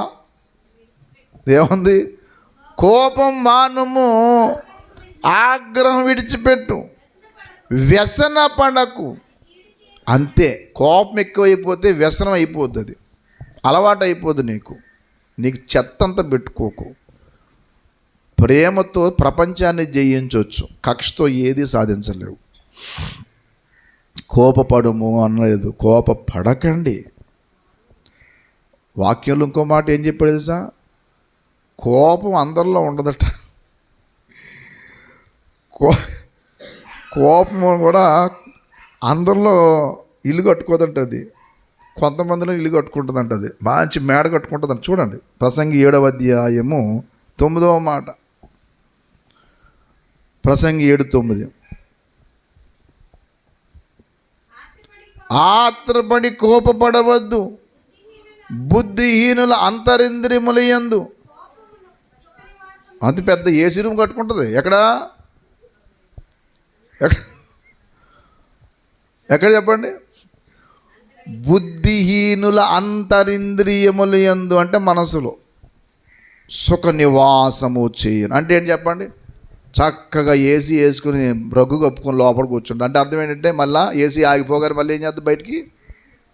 ఏముంది? కోపం మానము, ఆగ్రహం విడిచిపెట్టు, వ్యసన పడకు. అంతే. కోపం ఎక్కువైపోతే వ్యసనం అయిపోద్ది, అది అలవాటు అయిపోద్ది. నీకు చెత్తంతా పెట్టుకోకు. ప్రేమతో ప్రపంచాన్ని జయించవచ్చు, కక్షతో ఏది సాధించలేవు. కోపపడము అనలేదు, కోపపడకండి. వాక్యంలో ఇంకో మాట ఏం చెప్పాడు తెలుసా? కోపం అందరిలో ఉండదట. కోపము కూడా అందరిలో ఇల్లు కట్టుకోదంటది, కొంతమందిలో ఇల్లు కట్టుకుంటుందంటది, మంచి మేడ కట్టుకుంటుందంట. చూడండి ప్రసంగి 7వ అధ్యాయము 9వ మాట. ప్రసంగి 7:9. ఆత్రపడి కోపపడవద్దు, బుద్ధిహీనుల అంతరింద్రియములయందు. అంత పెద్ద ఏసీ రూమ్ కట్టుకుంటుంది. ఎక్కడ చెప్పండి? బుద్ధిహీనుల అంతరింద్రియములయందు అంటే మనసులో సుఖ నివాసము చేయను అంటే ఏంటి చెప్పండి? చక్కగా ఏసీ వేసుకుని రగ్గు కప్పుకొని లోపల కూర్చుంటా అంటే అర్థం ఏంటంటే మళ్ళీ ఏసీ ఆగిపోగానే మళ్ళీ ఏం చేస్తుంది, బయటికి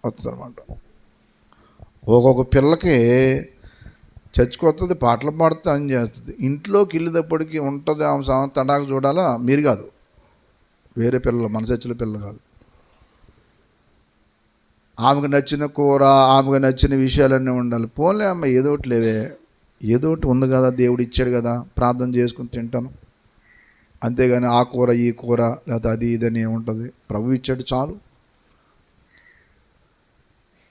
వస్తుంది అనమాట. ఒక్కొక్క పిల్లకి చచ్చిపోతుంది, పాటలు పాడుతూ అని చేస్తుంది. ఇంట్లోకి వెళ్ళేటప్పటికి ఉంటుంది ఆమె తడాకు చూడాలా, మీరు కాదు, వేరే పిల్లలు, మన చర్చల పిల్లలు కాదు. ఆమెకు నచ్చిన కూర, ఆమెకు నచ్చిన విషయాలన్నీ ఉండాలి. పోలే అమ్మ ఏదోటి లేవే, ఏదోటి ఉంది కదా, దేవుడు ఇచ్చాడు కదా, ప్రార్థన చేసుకుని తింటాను, అంతేగాని ఆ కూర ఈ కూర లేకపోతే అది ఇదని ఏముంటుంది, ప్రభు ఇచ్చాడు చాలు.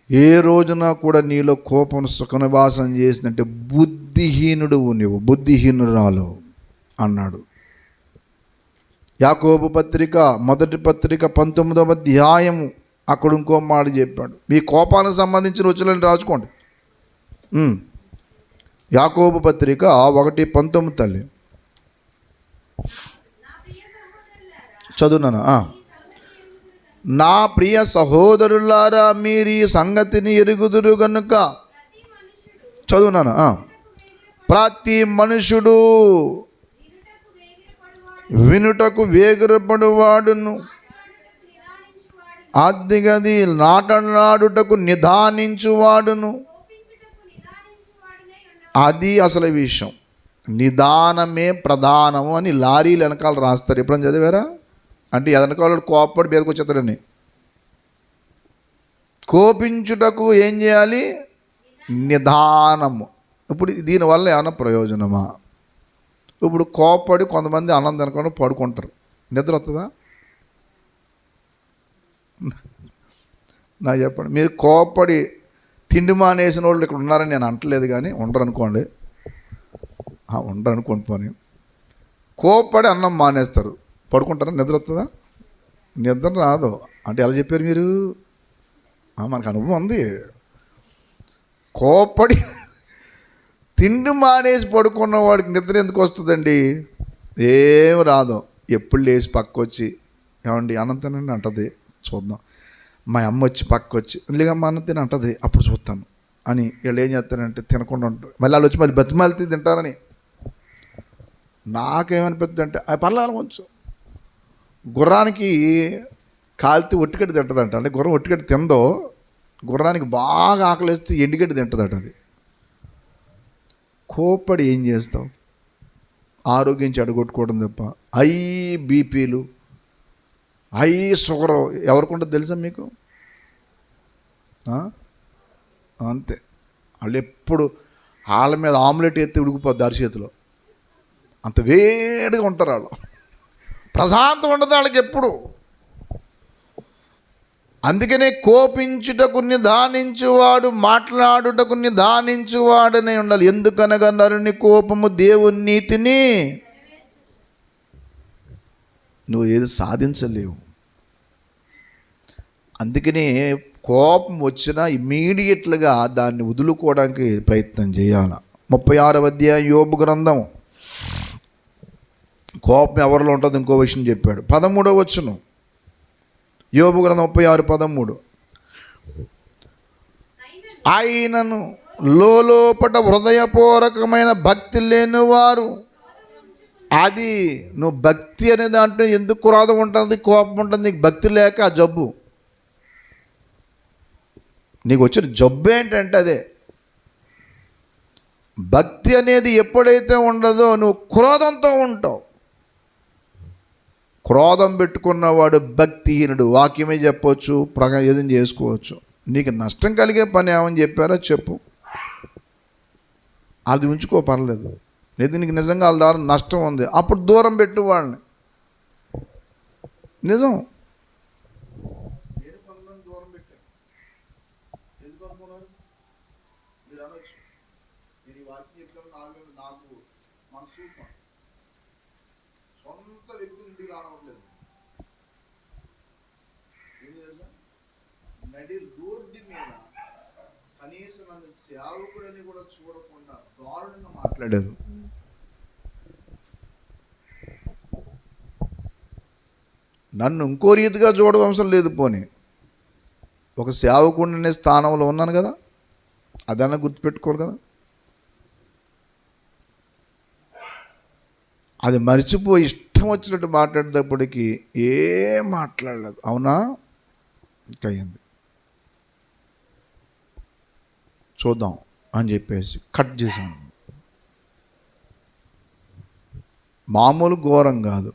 ఏ రోజున కూడా నీలో కోపం సుఖనివాసం చేసినట్టే బుద్ధిహీనుడు, నువ్వు బుద్ధిహీనురాలు అన్నాడు. యాకోబు పత్రిక మొదటి పత్రిక 19వ అధ్యాయము అక్కడ ఇంకో మాట చెప్పాడు. మీ కోపానికి సంబంధించిన రుచులను రాసుకోండి. యాకోబు పత్రిక 1:19 తల్లి చదువునానా. నా ప్రియ సహోదరులారా, మీరు ఈ సంగతిని ఎరుగుదురు గనుక చదువునానా. ప్రతి మనుషుడు వినుటకు వేగిరపడువాడును, అద్దిగది నాటనాడుటకు నిదానించువాడును. అది అసలు విషయం. నిదానమే ప్రధానము అని లారీలు వెనకాల రాస్తారు. ఎప్పుడైనా చదివారా? అంటే వెనకాల కోపడి మీదకి వచ్చేస్తాడని. కోపించుటకు ఏం చేయాలి? నిదానము. ఇప్పుడు దీనివల్ల ఏమైనా ప్రయోజనమా? ఇప్పుడు కోపడి కొంతమంది అన్నం తినకుండా పడుకుంటారు. నిద్ర వస్తుందా? నాకు చెప్పండి. మీరు కోపడి తిండి మానేసిన వాళ్ళు ఇక్కడ ఉన్నారని నేను అంటలేదు, కానీ ఉండరు అనుకోండి. ఉండరు అనుకోండి. పోనీ కోపడి అన్నం మానేస్తారు, పడుకుంటారా? నిద్ర వస్తుందా? నిద్ర రాదు. అంటే ఎలా చెప్పారు మీరు? మనకు అనుభవం ఉంది. కోపడి తిండి మానేసి పడుకున్న వాడికి నిద్ర ఎందుకు వస్తుందండి? ఏం రాదు. ఎప్పుడు లేచి పక్క వచ్చి ఏమండి అన్నం తినండి అంటది, చూద్దాం. మా అమ్మ వచ్చి పక్క వచ్చి లేకమ్మ అన్నం తిని అంటది, అప్పుడు చూస్తాను అని వీళ్ళు ఏం చేస్తారంటే తినకుండా ఉంటారు. మళ్ళీ వాళ్ళు వచ్చి మళ్ళీ బతిమాలితే తింటారని. నాకేమనిపిస్తుంది అంటే అది పర్లేదు కొంచెం. గుర్రానికి కాలితే ఒట్టిగడ్డి తింటుందంట. అంటే గుర్రం ఒట్టిగడ్డి తిందో, గుర్రానికి బాగా ఆకలిస్తే ఎండుగడ్డి తింటుందట. అది కోప్పడి ఏం చేస్తావు? ఆరోగ్యం చెడగొట్టుకోవడం తప్ప. హై బీపీలు, హై షుగరు ఎవరికి ఉంటుంది తెలుసా మీకు? అంతే. వాళ్ళు ఎప్పుడు వాళ్ళ మీద ఆమ్లెట్ ఎత్తి ఉడికిపోద్ది అరిచేతిలో. అంత వేడిగా ఉంటారు వాళ్ళు. ప్రశాంతం ఉండదు వాళ్ళకి ఎప్పుడు. అందుకనే కోపించుటకు నిదానించువాడు, మాట్లాడుటకు నిదానించువాడనే ఉండాలి. ఎందుకనగా నరుని కోపము దేవుని నీతిని నువ్వు ఏది సాధించలేవు. అందుకనే కోపం వచ్చినా ఇమ్మీడియట్లుగా దాన్ని వదులుకోవడానికి ప్రయత్నం చేయాలి. 36వ అధ్యాయం యోబు గ్రంథం. కోపం ఎవరిలో ఉంటుందో ఇంకో విషయం చెప్పాడు. 13వ వచనం యోబు గ్రంథం 36:13. ఆయనను లోపట హృదయపూర్వకమైన భక్తి లేనివారు. అది నువ్వు భక్తి అనే దాంట్లో ఎందుకు క్రోధం ఉంటుంది, కోపం ఉంటుంది? నీకు భక్తి లేక ఆ జబ్బు. నీకు వచ్చిన జబ్బు ఏంటంటే అదే. భక్తి అనేది ఎప్పుడైతే ఉండదో నువ్వు క్రోధంతో ఉంటావు. క్రోధం పెట్టుకున్నవాడు భక్తిహీనుడు. వాక్యమే చెప్పవచ్చు, ఏదైనా చేసుకోవచ్చు. నీకు నష్టం కలిగే పని ఏమని చెప్పారో చెప్పు, అది ఉంచుకో, పర్లేదు. లేదు నీకు నిజంగా వాళ్ళ ద్వారా నష్టం ఉంది, అప్పుడు దూరం పెట్టు వాళ్ళని. నిజం. నేను కొంతమంది దూరం పెట్టాను. ఎందుకు అనుకున్నారు మీరు అనొచ్చు. నేను ఈ వాక్యం చెప్తాను, నాకు మన సూపర్ సొంత వ్యక్తులు ఇంటికి రావట్లేదు. ఏం తెలుసా? నడి రోడ్డు మీద కనీసం నన్ను సేవకుడని కూడా చూడకుండా దారుణంగా మాట్లాడారు. నన్ను ఇంకో రీతిగా చూడడం అవసరం లేదు. పోనీ ఒక సేవకుడిని అనే స్థానంలో ఉన్నాను కదా, అదన్నా గుర్తుపెట్టుకోరు కదా. అది మర్చిపోయి ఇష్టం వచ్చినట్టు మాట్లాడేటప్పటికి ఏం మాట్లాడలేదు. అవునా, ఇంకా అయింది చూద్దాం అని చెప్పేసి కట్ చేశాను. మామూలు ఘోరం కాదు.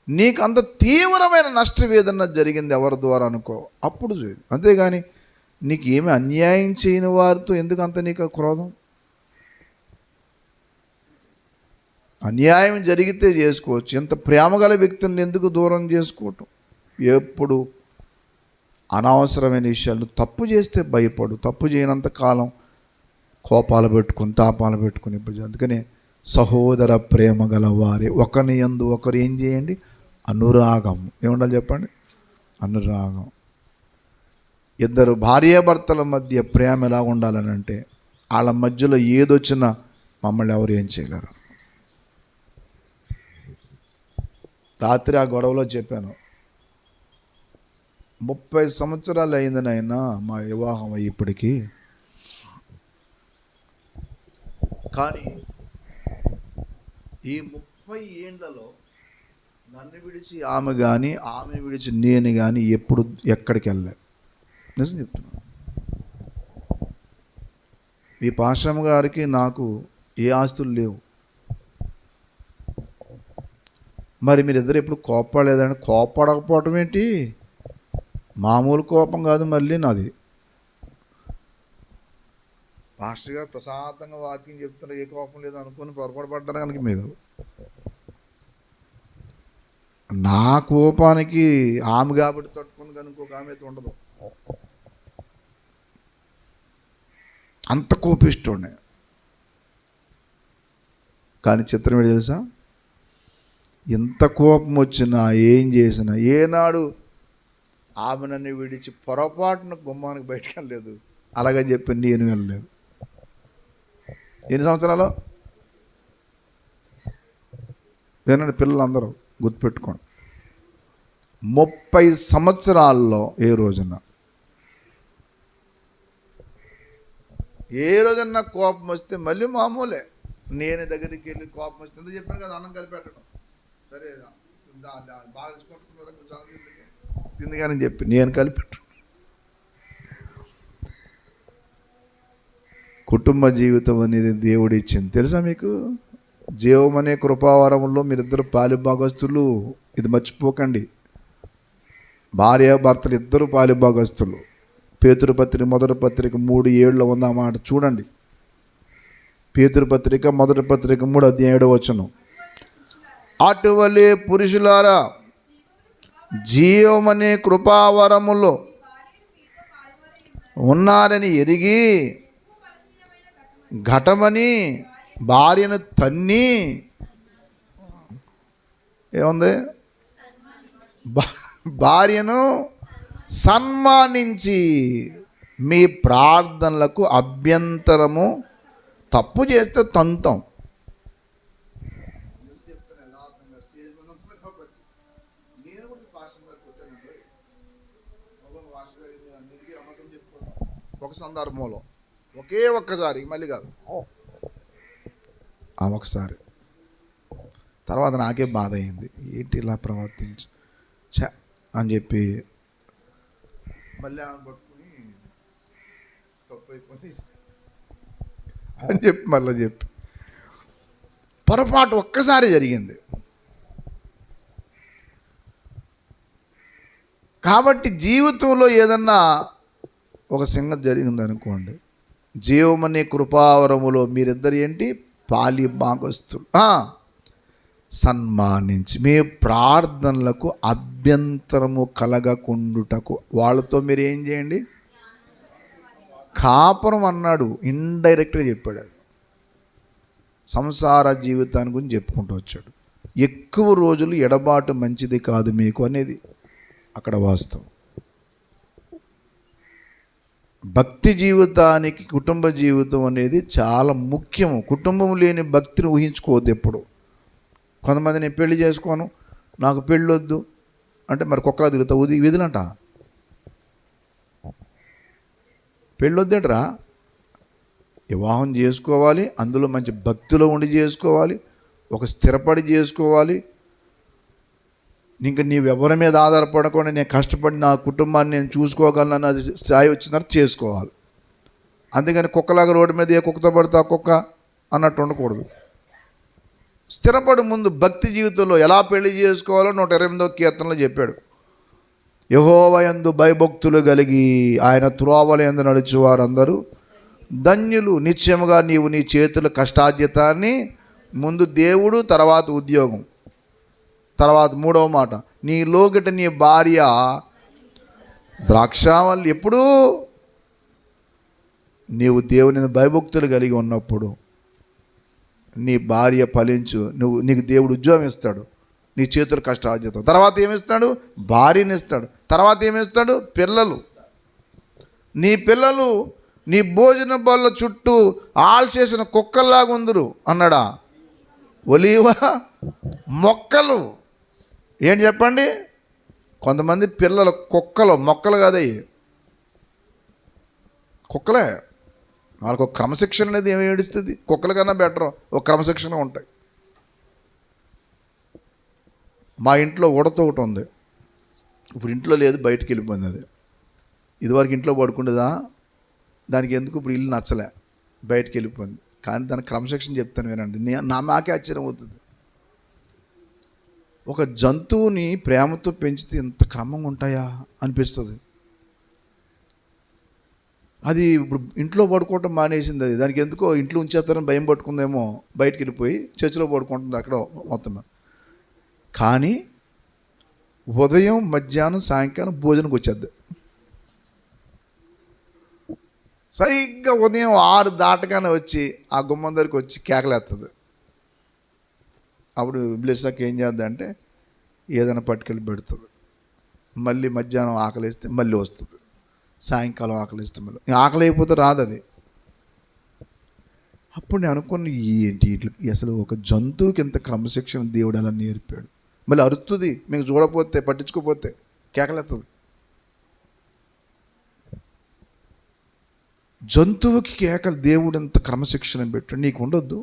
నీకు అంత తీవ్రమైన నష్టం ఏదన్నా జరిగింది ఎవరి ద్వారా అనుకో, అప్పుడు చేయదు. అంతేగాని నీకు ఏమి అన్యాయం చేయని వారితో ఎందుకు అంత నీకు క్రోధం? అన్యాయం జరిగితే చేసుకోవచ్చు. ఎంత ప్రేమగల వ్యక్తులను ఎందుకు దూరం చేసుకోవటం? ఎప్పుడు అనవసరమైన విషయాలు. తప్పు చేస్తే భయపడు. తప్పు చేయనంత కాలం కోపాలు పెట్టుకుని తాపాలు పెట్టుకుని ఇప్పుడు. అందుకని సహోదర ప్రేమ గలవారే, ఒకని యందు ఒకరు ఏం చేయండి, అనురాగం. ఏముండాలి చెప్పండి, అనురాగం. ఇద్దరు భార్యాభర్తల మధ్య ప్రేమ ఎలా ఉండాలని అంటే, వాళ్ళ మధ్యలో ఏదొచ్చినా మమ్మల్ని ఎవరు ఏం చేయలేరు. రాత్రి ఆ గొడవలో చెప్పాను, 30 సంవత్సరాలు అయింది నాయనా మా వివాహం ఇప్పటికీ, కానీ ఈ 30 ఏళ్లలో నన్ను విడిచి ఆమె కానీ, ఆమె విడిచి నేను కానీ ఎప్పుడు ఎక్కడికి వెళ్ళలేదు. నిజం చెప్తున్నాను. ఈ పాశ్రమ గారికి నాకు ఏ ఆస్తులు లేవు. మరి మీరిద్దరు ఎప్పుడు కోప్పడలేదండి? కోప్పడకపోవటం ఏంటి, మామూలు కోపం కాదు మళ్ళీ నాది. మాస్టర్ గారు ప్రశాంతంగా వాక్యం చెప్తున్నారు, ఏ కోపం లేదు అనుకుని పొరపాటు పడ్డారు కనుక మీరు. నా కోపానికి ఆమె కాబట్టి తట్టుకుంది కానీ ఇంకొక ఆమె అయితే ఉండదు. అంత కోపిస్తుండే. కానీ చిత్రం ఏంటి తెలుసా, ఎంత కోపం వచ్చినా ఏం చేసినా ఏనాడు ఆమె నన్ను విడిచి పొరపాటున గుమ్మానికి బయటకు వెళ్ళలేదు. అలాగని చెప్పి నేను వెళ్ళలేదు. ఎన్ని సంవత్సరాలు వినండి పిల్లలందరూ గుర్తుపెట్టుకోండి, 30 సంవత్సరాల్లో ఏ రోజున కోపం వస్తే మళ్ళీ మామూలే. నేను దగ్గరికి వెళ్ళి కోపం వస్తే ఎందుకు చెప్పాను కదా, అన్నం కలిపెట్టడం, సరే బాగా తింది కానీ చెప్పి నేను కలిపెట్టు. కుటుంబ జీవితం అనేది దేవుడు ఇచ్చింది తెలుసా మీకు. జీవం అనే కృపావరంలో మీరిద్దరు పాలిభాగస్తులు, ఇది మర్చిపోకండి. భార్యాభర్తలు ఇద్దరు పాలిభాగస్తులు. పేతురుపత్రిక మొదటి పత్రిక 3:7 ఉంది ఆ మాట చూడండి. పేతురుపత్రిక మొదటి పత్రిక 3:7 అటువలే పురుషులారా జీవమనే కృపావరములో ఉన్నారని ఎరిగి ఘటమని భార్యను తన్ని, ఏముంది, భార్యను సన్మానించి మీ ప్రార్థనలకు అభ్యంతరము, తప్పు చేస్తే తంతం. ఒక సందర్భంలో ఒకే ఒక్కసారి, మళ్ళీ కాదు, ఆ ఒకసారి తర్వాత నాకే బాధ అయింది, ఏంటి ఇలా ప్రవర్తించి ఛ అని చెప్పి మళ్ళీ ఆమె పట్టుకుని తప్పు అయిపోయింది అని చెప్పి మళ్ళీ చెప్పి పొరపాటు ఒక్కసారి జరిగింది. కాబట్టి జీవితంలో ఏదన్నా ఒక సంగతి జరిగిందనుకోండి, జీవమనే కృపావరములో మీరిద్దరు ఏంటి, పాలి భాగస్తులు, సన్మానించి మీ ప్రార్థనలకు అభ్యంతరము కలగకుండుటకు వాళ్ళతో మీరు ఏం చేయండి, కాపురం అన్నాడు, ఇండైరెక్ట్గా చెప్పాడు. సంసార జీవితాన్ని గురించి చెప్పుకుంటూ వచ్చాడు. ఎక్కువ రోజులు ఎడబాటు మంచిది కాదు మీకు అనేది అక్కడ వాస్తవం. భక్తి జీవితానికి కుటుంబ జీవితం అనేది చాలా ముఖ్యము. కుటుంబం లేని భక్తిని ఊహించుకోవద్దు ఎప్పుడు. కొంతమంది నేను పెళ్లి చేసుకోను, నాకు పెళ్ళి వద్దు అంటే మరి కుక్కలా తిరుగుతావు వీధులంట. పెళ్ళొద్దేట్రా, వివాహం చేసుకోవాలి, అందులో మంచి భక్తిలో ఉండి చేసుకోవాలి, ఒక స్థిరపడి చేసుకోవాలి. ఇంకా నీవు ఎవరి మీద ఆధారపడకుండా నేను కష్టపడి నా కుటుంబాన్ని నేను చూసుకోగలను అన్నది స్థాయి వచ్చిన తర్వాత చేసుకోవాలి. అందుకని కుక్కలాగా రోడ్డు మీద ఏ కుక్కతో పడితే ఆ కుక్క అన్నట్టు ఉండకూడదు. స్థిరపడి ముందు భక్తి జీవితంలో ఎలా పెళ్లి చేసుకోవాలో 128వ కీర్తనలో చెప్పాడు. యెహోవా యందు భయభక్తులు కలిగి ఆయన త్రోవల యందు నడుచు వారందరూ ధన్యులు. నిశ్చయముగా నీవు నీ చేతుల కష్టార్జితాన్ని, ముందు దేవుడు, తర్వాత ఉద్యోగం, తర్వాత 3వ మాట నీ లోగిట నీ భార్య ద్రాక్షావల్లి. ఎప్పుడు నీవు దేవుని భయభక్తులు కలిగి ఉన్నప్పుడు నీ భార్య ఫలించు, నీకు దేవుడు ఉద్యోగం ఇస్తాడు, నీ చేతులు కష్టార్జితం. తర్వాత ఏమిస్తాడు? భార్యని ఇస్తాడు. తర్వాత ఏమిస్తాడు? పిల్లలు. నీ పిల్లలు నీ భోజన బల్ల చుట్టూ ఆల్చేసిన కుక్కల్లాగా ఉందరు అన్నాడా? ఒలీవ మొక్కలు. ఏంటి చెప్పండి? కొంతమంది పిల్లలు కుక్కలు, మొక్కలు కాదయ్యి, కుక్కలే. వాళ్ళకు ఒక క్రమశిక్షణ అనేది ఏమి ఏడుస్తుంది? కుక్కల కన్నా బెటర్, ఒక క్రమశిక్షణ ఉంటాయి. మా ఇంట్లో ఉడత ఒకటి ఉంది, ఇప్పుడు ఇంట్లో లేదు, బయటికి వెళ్ళిపోయింది. అది ఇదివరకు ఇంట్లో పడుకుంటుందా, దానికి ఎందుకు ఇప్పుడు ఇల్లు నచ్చలే, బయటికి వెళ్ళిపోయింది. కానీ దానికి క్రమశిక్షణ చెప్తాను వినండి, నాకే ఆశ్చర్యం అవుతుంది. ఒక జంతువుని ప్రేమతో పెంచితే ఎంత క్రమంగా ఉంటాయా అనిపిస్తుంది. అది ఇప్పుడు ఇంట్లో పడుకోవటం మానేసింది. అది దానికి ఎందుకో ఇంట్లో ఉంచేస్తారని భయం పట్టుకుందేమో, బయటికి వెళ్ళిపోయి చర్చిలో పడుకుంటుంది అక్కడ మొత్తం. కానీ ఉదయం, మధ్యాహ్నం, సాయంకాలం భోజనంకి వచ్చేద్ది. సరిగ్గా ఉదయం 6 దాటగానే వచ్చి ఆ గుమ్మం దగ్గరికి వచ్చి కేకలేస్తుంది. అప్పుడు బ్లెస్సాక ఏం చేద్దాం అంటే ఏదైనా పట్టుకెళ్ళి పెడుతుంది. మళ్ళీ మధ్యాహ్నం ఆకలిస్తే మళ్ళీ వస్తుంది, సాయంకాలం ఆకలిస్తే మళ్ళీ. ఆకలి అయిపోతే రాదు అది. అప్పుడు నేను అనుకున్న, ఏంటి అసలు ఒక జంతువుకి ఎంత క్రమశిక్షణ దేవుడు అలా నేర్పాడు. మళ్ళీ అరుస్తుంది మీకు చూడకపోతే, పట్టించుకోకపోతే కేకలేస్తుంది. జంతువుకి కేకలు దేవుడు ఎంత క్రమశిక్షణ పెట్టాడు. నీకు ఉండొద్దు,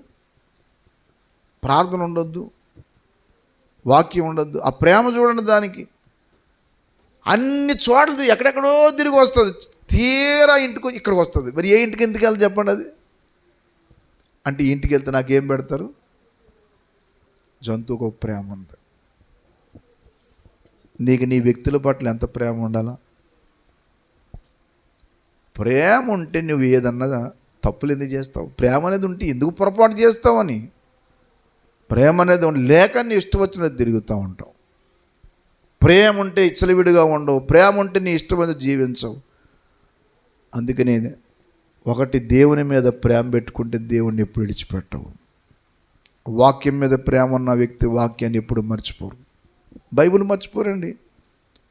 ప్రార్థన ఉండొద్దు, వాక్యం ఉండొద్దు. ఆ ప్రేమ చూడండి, దానికి అన్ని చోట్ల ఎక్కడెక్కడో తిరిగి వస్తుంది, తీరా ఇంటికి ఇక్కడికి వస్తుంది. మరి ఏ ఇంటికి ఎందుకు వెళ్ళి చెప్పండి? అది అంటే ఇంటికి వెళ్తే నాకేం పెడతారు? జంతువుకు ఒక ప్రేమ ఉంది. నీకు నీ వ్యక్తుల పట్ల ఎంత ప్రేమ ఉండాలా? ప్రేమ ఉంటే నువ్వు ఏదన్నా తప్పులు ఎందుకు చేస్తావు? ప్రేమ అనేది ఉంటే ఎందుకు పొరపాటు చేస్తావని. ప్రేమ అనేది లేక నీ ఇష్టం వచ్చినది తిరుగుతూ ఉంటావు. ప్రేమ ఉంటే ఇచ్చలవిడిగా ఉండవు. ప్రేమ ఉంటే నీ ఇష్టం జీవించవు. అందుకనే ఒకటి, దేవుని మీద ప్రేమ పెట్టుకుంటే దేవుణ్ణి ఎప్పుడు విడిచిపెట్టవు. వాక్యం మీద ప్రేమ ఉన్న వ్యక్తి వాక్యాన్ని ఎప్పుడు మర్చిపోరు. బైబిల్ మర్చిపోరండి.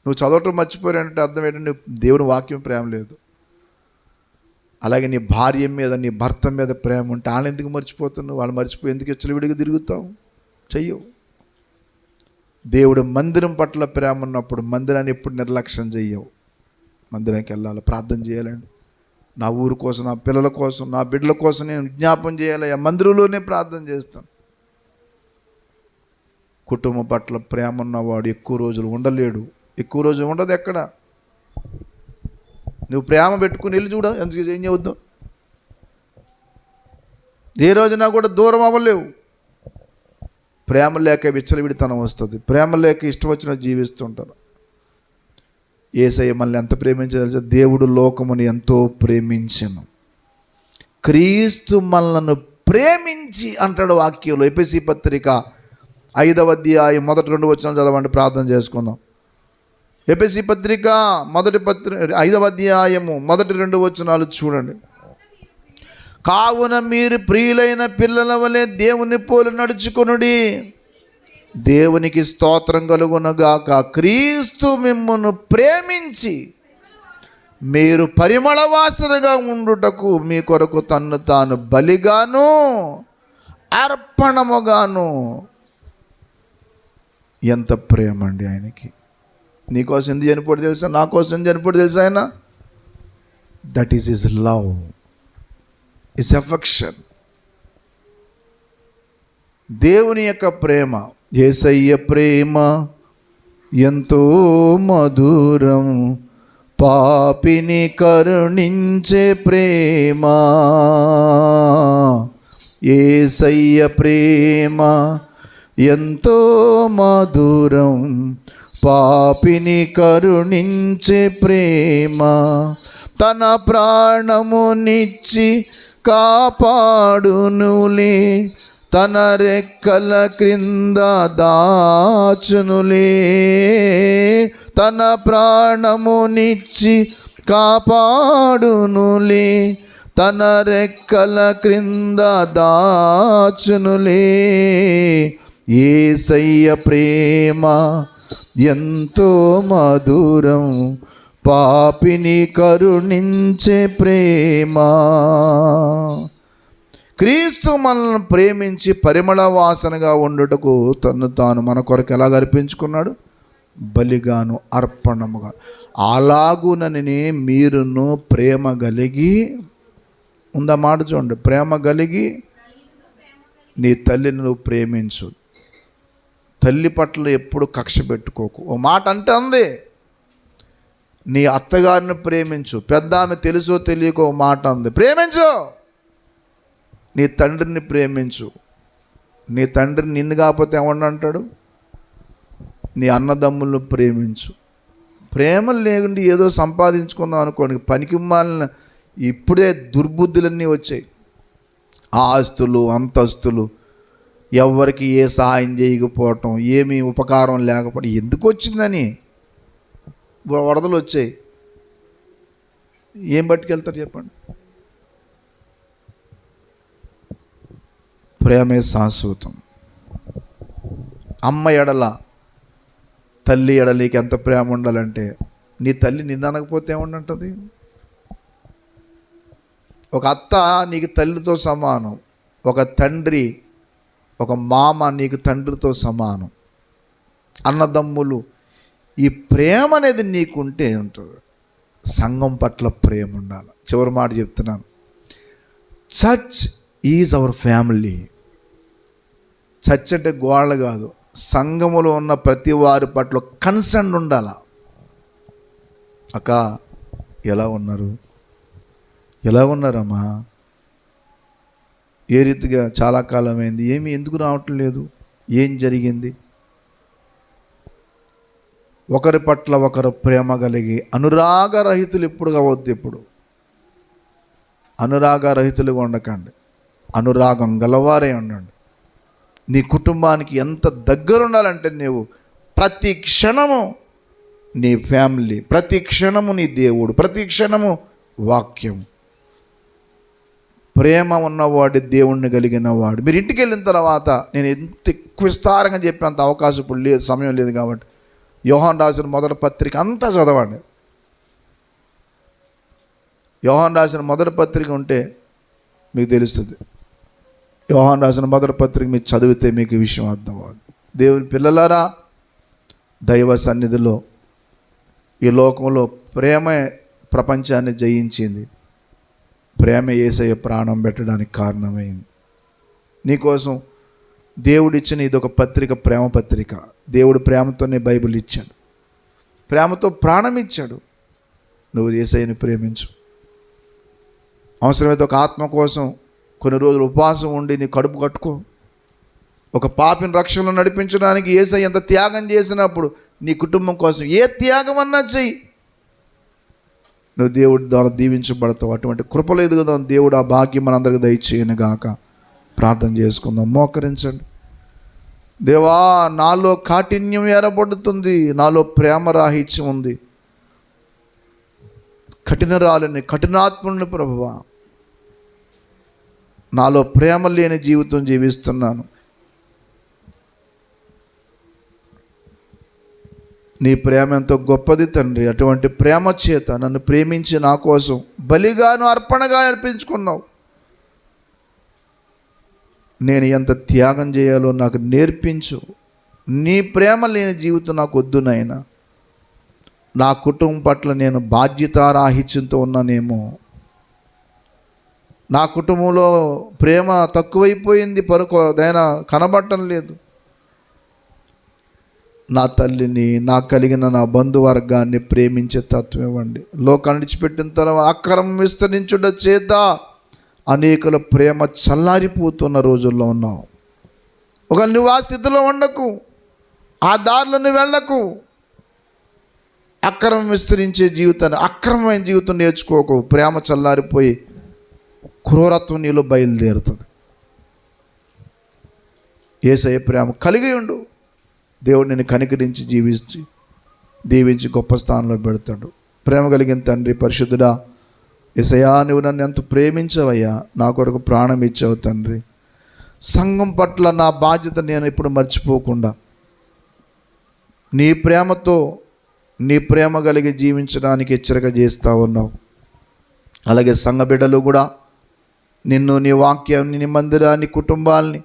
నువ్వు చదవటం మర్చిపోరంటే అర్థం ఏంటంటే దేవుని వాక్యం ప్రేమ లేదు. అలాగే నీ భార్య మీద, నీ భర్త మీద ప్రేమ ఉంటే వాళ్ళు ఎందుకు మర్చిపోతున్నావు? వాళ్ళు మర్చిపోయి ఎందుకు విచ్చలవిడిగా తిరుగుతావు? చెయ్యవు. దేవుడు మందిరం పట్ల ప్రేమ ఉన్నప్పుడు మందిరాన్ని ఎప్పుడు నిర్లక్ష్యం చెయ్యవు. మందిరానికి వెళ్ళాలి, ప్రార్థన చేయాలండి. నా ఊరు కోసం, నా పిల్లల కోసం, నా బిడ్డల కోసం నేను విజ్ఞాపన చేయాలి. ఆ మందిరంలోనే ప్రార్థన చేస్తాను. కుటుంబం పట్ల ప్రేమ ఉన్నవాడు ఎక్కువ రోజులు ఉండలేడు. ఎక్కువ రోజులు ఉండదు. ఎక్కడ నువ్వు ప్రేమ పెట్టుకుని వెళ్ళి చూడ, ఎందుకు ఏం చేయవద్దు. ఏ రోజున కూడా దూరం అవ్వలేవు. ప్రేమ లేక విచ్చలవిడితనం వస్తుంది. ప్రేమ లేక ఇష్టం వచ్చిన జీవిస్తుంటారు. యేసయ్య మనల్ని ఎంత ప్రేమించాలి? దేవుడు లోకముని ఎంతో ప్రేమించెను, క్రీస్తు మనలను ప్రేమించి అంటాడు వాక్యంలో. ఎఫెసీ పత్రిక 5వ అధ్యాయం మొదటి 2 వచనాలు చదవండి, ప్రార్థన చేసుకుందాం. ఎఫెసీ పత్రిక 5వ అధ్యాయము మొదటి 2 వచనాలు చూడండి. కావున మీరు ప్రియులైన పిల్లల వలె దేవుని పోలి నడుచుకొనుడి. దేవునికి స్తోత్రం కలుగునుగాక. క్రీస్తు మిమ్మును ప్రేమించి మీరు పరిమళ వాసనగా ఉండుటకు మీ కొరకు తన్ను తాను బలిగాను అర్పణముగాను. ఎంత ప్రేమ అండి ఆయనకి. నీకోసం ఎందుకు చనిపోడు తెలుసా? నా కోసం చనిపోడు తెలుసా? ఆయన that is his love, his affection. దేవుని యొక్క ప్రేమ, యేసయ్య ప్రేమ ఎంతో మధురం, పాపిని కరుణించే ప్రేమ. యేసయ్య ప్రేమ ఎంతో మధురం, పాపిని కరుణించే ప్రేమ. తన ప్రాణమునిచ్చి కాపాడునులే, తన రెక్కల క్రింద దాచునులే. తన ప్రాణమునిచ్చి కాపాడునులే, తన రెక్కల క్రింద దాచునులే. యేసయ్య ప్రేమ ఎంతో మధురం, పాపిని కరుణించే ప్రేమ. క్రీస్తు మనల్ని ప్రేమించి పరిమళ వాసనగా ఉండుటకు తను తాను మన కొరకు ఎలా అర్పించుకున్నాడు? బలిగాను అర్పణముగా. అలాగునని మీరును ప్రేమ కలిగి ఉందన్నమాట. చూడండి, ప్రేమ కలిగి నీ తల్లిని నువ్వు ప్రేమించు. తల్లి పట్ల ఎప్పుడు కక్ష పెట్టుకోకు. ఓ మాట అంటే అంది, నీ అత్తగారిని ప్రేమించు. పెద్ద ఆమె తెలుసో తెలియకో ఓ మాట అంది, ప్రేమించు. నీ తండ్రిని ప్రేమించు. నీ తండ్రిని నిన్ను కాకపోతే ఏమన్నా అంటాడు? నీ అన్నదమ్ములను ప్రేమించు. ప్రేమ లేకుండా ఏదో సంపాదించుకుందాం అనుకోండి, పనికి మాలిన ఇప్పుడే దుర్బుద్ధులన్నీ వచ్చాయి. ఆస్తులు, అంతస్తులు, ఎవరికి ఏ సహాయం చేయకపోవటం, ఏమీ ఉపకారం లేకపోవడం. ఎందుకు వచ్చిందని వరదలు వచ్చాయి. ఏం పట్టుకెళ్తారు చెప్పండి? ప్రేమే శాశ్వతం. అమ్మ ఎడల తల్లి ఎడలికి ఎంత ప్రేమ ఉండాలంటే, నీ తల్లి నిన్ను అనకపోతే ఏమంటుంది? ఒక అత్త నీకు తల్లితో సమానం, ఒక తండ్రి, ఒక మామ నీకు తండ్రితో సమానం, అన్నదమ్ములు. ఈ ప్రేమ అనేది నీకుంటే ఉంటుంది. సంఘం పట్ల ప్రేమ ఉండాలి. చివరి మాట చెప్తున్నాను, church is our family. Church అంటే గోడలు కాదు, సంఘములో ఉన్న ప్రతి వారి పట్ల కన్సర్న్ ఉండాల. అక్క ఎలా ఉన్నారు? ఎలా ఉన్నారమ్మా? ఏ రీతిగా చాలా కాలమైంది, ఏమి ఎందుకు రావట్లేదు, ఏం జరిగింది? ఒకరి పట్ల ఒకరు ప్రేమ కలిగి అనురాగరహితులు ఎప్పుడు కావద్దు. ఎప్పుడు అనురాగరహితులుగా ఉండకండి, అనురాగం గలవారే ఉండండి. నీ కుటుంబానికి ఎంత దగ్గర ఉండాలంటే, నువ్వు ప్రతి క్షణము నీ ఫ్యామిలీ, ప్రతి క్షణము నీ దేవుడు, ప్రతి క్షణము వాక్యం. ప్రేమ ఉన్నవాడు దేవుణ్ణి కలిగిన వాడు. మీరు ఇంటికి వెళ్ళిన తర్వాత నేను ఎంత ఎక్కువ విస్తారంగా చెప్పేంత అవకాశం ఇప్పుడు లేదు, సమయం లేదు కాబట్టి యోహాను రాసిన మొదటి పత్రిక అంతా చదవండి. యోహాను రాసిన మొదటి పత్రిక ఉంటే మీకు తెలుస్తుంది. యోహాను రాసిన మొదటి పత్రిక మీరు చదివితే మీకు ఈ విషయం అర్థమవుతుంది. దేవుని పిల్లలారా, దైవ సన్నిధిలో ఈ లోకంలో ప్రేమే ప్రపంచాన్ని జయించింది. ప్రేమ యేసయ్య ప్రాణం పెట్టడానికి కారణమైంది. నీకోసం దేవుడిచ్చిన ఇదొక పత్రిక, ప్రేమ పత్రిక. దేవుడు ప్రేమతోనే బైబిల్ ఇచ్చాడు, ప్రేమతో ప్రాణం ఇచ్చాడు. నువ్వు యేసయ్యని ప్రేమించు. అవసరమైతే ఒక ఆత్మ కోసం కొన్ని రోజులు ఉపవాసం ఉండి నీ కడుపు కట్టుకో. ఒక పాపిని రక్షణలో నడిపించడానికి యేసయ్య ఎంత త్యాగం చేసినప్పుడు నీ కుటుంబం కోసం ఏ త్యాగం అన్నా చెయ్యి. నువ్వు దేవుడి ద్వారా దీవించబడతావు. అటువంటి కృపలు ఎదుగుదాం. దేవుడు ఆ భాగ్యం మనందరికీ దయచేయను గాక. ప్రార్థన చేసుకుందాం. మోకరించండి. దేవా, నాలో కాఠిన్యం ఏర్పడుతుంది, నాలో ప్రేమ రాహిత్యం ఉంది, కఠినరాలని కఠినాత్ముని ప్రభువా, నాలో ప్రేమ లేని జీవితం జీవిస్తున్నాను. నీ ప్రేమ ఎంతో గొప్పది తండ్రి. అటువంటి ప్రేమ చేత నన్ను ప్రేమించి నా కోసం బలిగాను అర్పణగా అర్పించుకున్నావు. నేను ఎంత త్యాగం చేయాలో నాకు నేర్పించు. నీ ప్రేమ లేని జీవితం నాకు వద్దు నాయనా. నా కుటుంబం పట్ల నేను బాధ్యతారాహిత్యంతో ఉన్నానేమో. నా కుటుంబంలో ప్రేమ తక్కువైపోయింది, పరుకోదైనా కనబడటం లేదు. నా తల్లిని, నా కలిగిన నా బంధువర్గాన్ని ప్రేమించే తత్వం ఇవ్వండి. లోకాన్ని విడిచిపెట్టిన తర్వాత అక్రమం విస్తరించుట చేత అనేకుల ప్రేమ చల్లారిపోతున్న రోజుల్లో ఉన్నావు. ఒక నువ్వు ఆ స్థితిలో ఉండకు, ఆ దారిలో నువ్వు వెళ్ళకు. అక్రమం విస్తరించే జీవితాన్ని, అక్రమమైన జీవితం నేర్చుకోకు. ప్రేమ చల్లారిపోయి క్రూరత్వం నీలో బయలుదేరుతుంది. యేసయ్య ప్రేమ కలిగి ఉండు. దేవుడు నిన్ను కనికరించి దీవించి గొప్ప స్థానంలో పెడతాడు. ప్రేమ కలిగిన తండ్రి, పరిశుద్ధుడా, యేసయ్యా, నువ్వు నన్ను ఎంత ప్రేమించావయ్యా, నా కొరకు ప్రాణం ఇచ్చావు తండ్రి. సంఘం పట్ల నా బాధ్యత నేను ఇప్పుడు మర్చిపోకుండా నీ ప్రేమతో, నీ ప్రేమ కలిగి జీవించడానికి హెచ్చరిక చేస్తూ ఉన్నావు. అలాగే సంఘ బిడ్డలు కూడా నిన్ను, నీ వాక్యాన్ని, నీ మందిరాన్ని, కుటుంబాలని,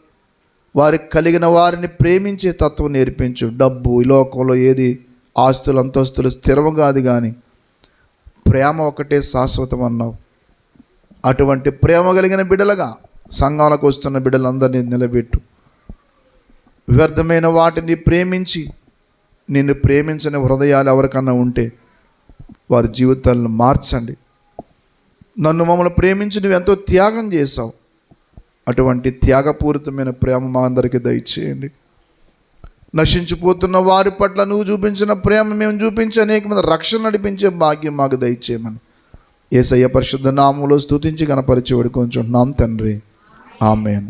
వారికి కలిగిన వారిని ప్రేమించే తత్వం నేర్పించు. డబ్బు ఈ లోకంలో ఏది, ఆస్తులు అంతస్తులు స్థిరం కాదు, కానీ ప్రేమ ఒకటే శాశ్వతం అన్నావు. అటువంటి ప్రేమ కలిగిన బిడ్డలుగా సంఘాలకు వస్తున్న బిడ్డలందరినీ నిలబెట్టు. వ్యర్థమైన వాటిని ప్రేమించి నిన్ను ప్రేమించని హృదయాలు ఎవరికన్నా ఉంటే వారి జీవితాలను మార్చండి. నన్ను, మమ్మల్ని ప్రేమించి నువ్వు ఎంతో త్యాగం చేశావు. అటువంటి త్యాగపూరితమైన ప్రేమ మా అందరికీ దయచేయండి. నశించిపోతున్న వారి పట్ల నువ్వు చూపించిన ప్రేమ మేము చూపించి అనేక మంది రక్షణ నడిపించే భాగ్యం మాకు దయచేయమని యేసయ్య పరిశుద్ధ నామములో స్తుతించి కనపరిచి వేడుకొంచుంటున్నాం తండ్రి. ఆమేన్.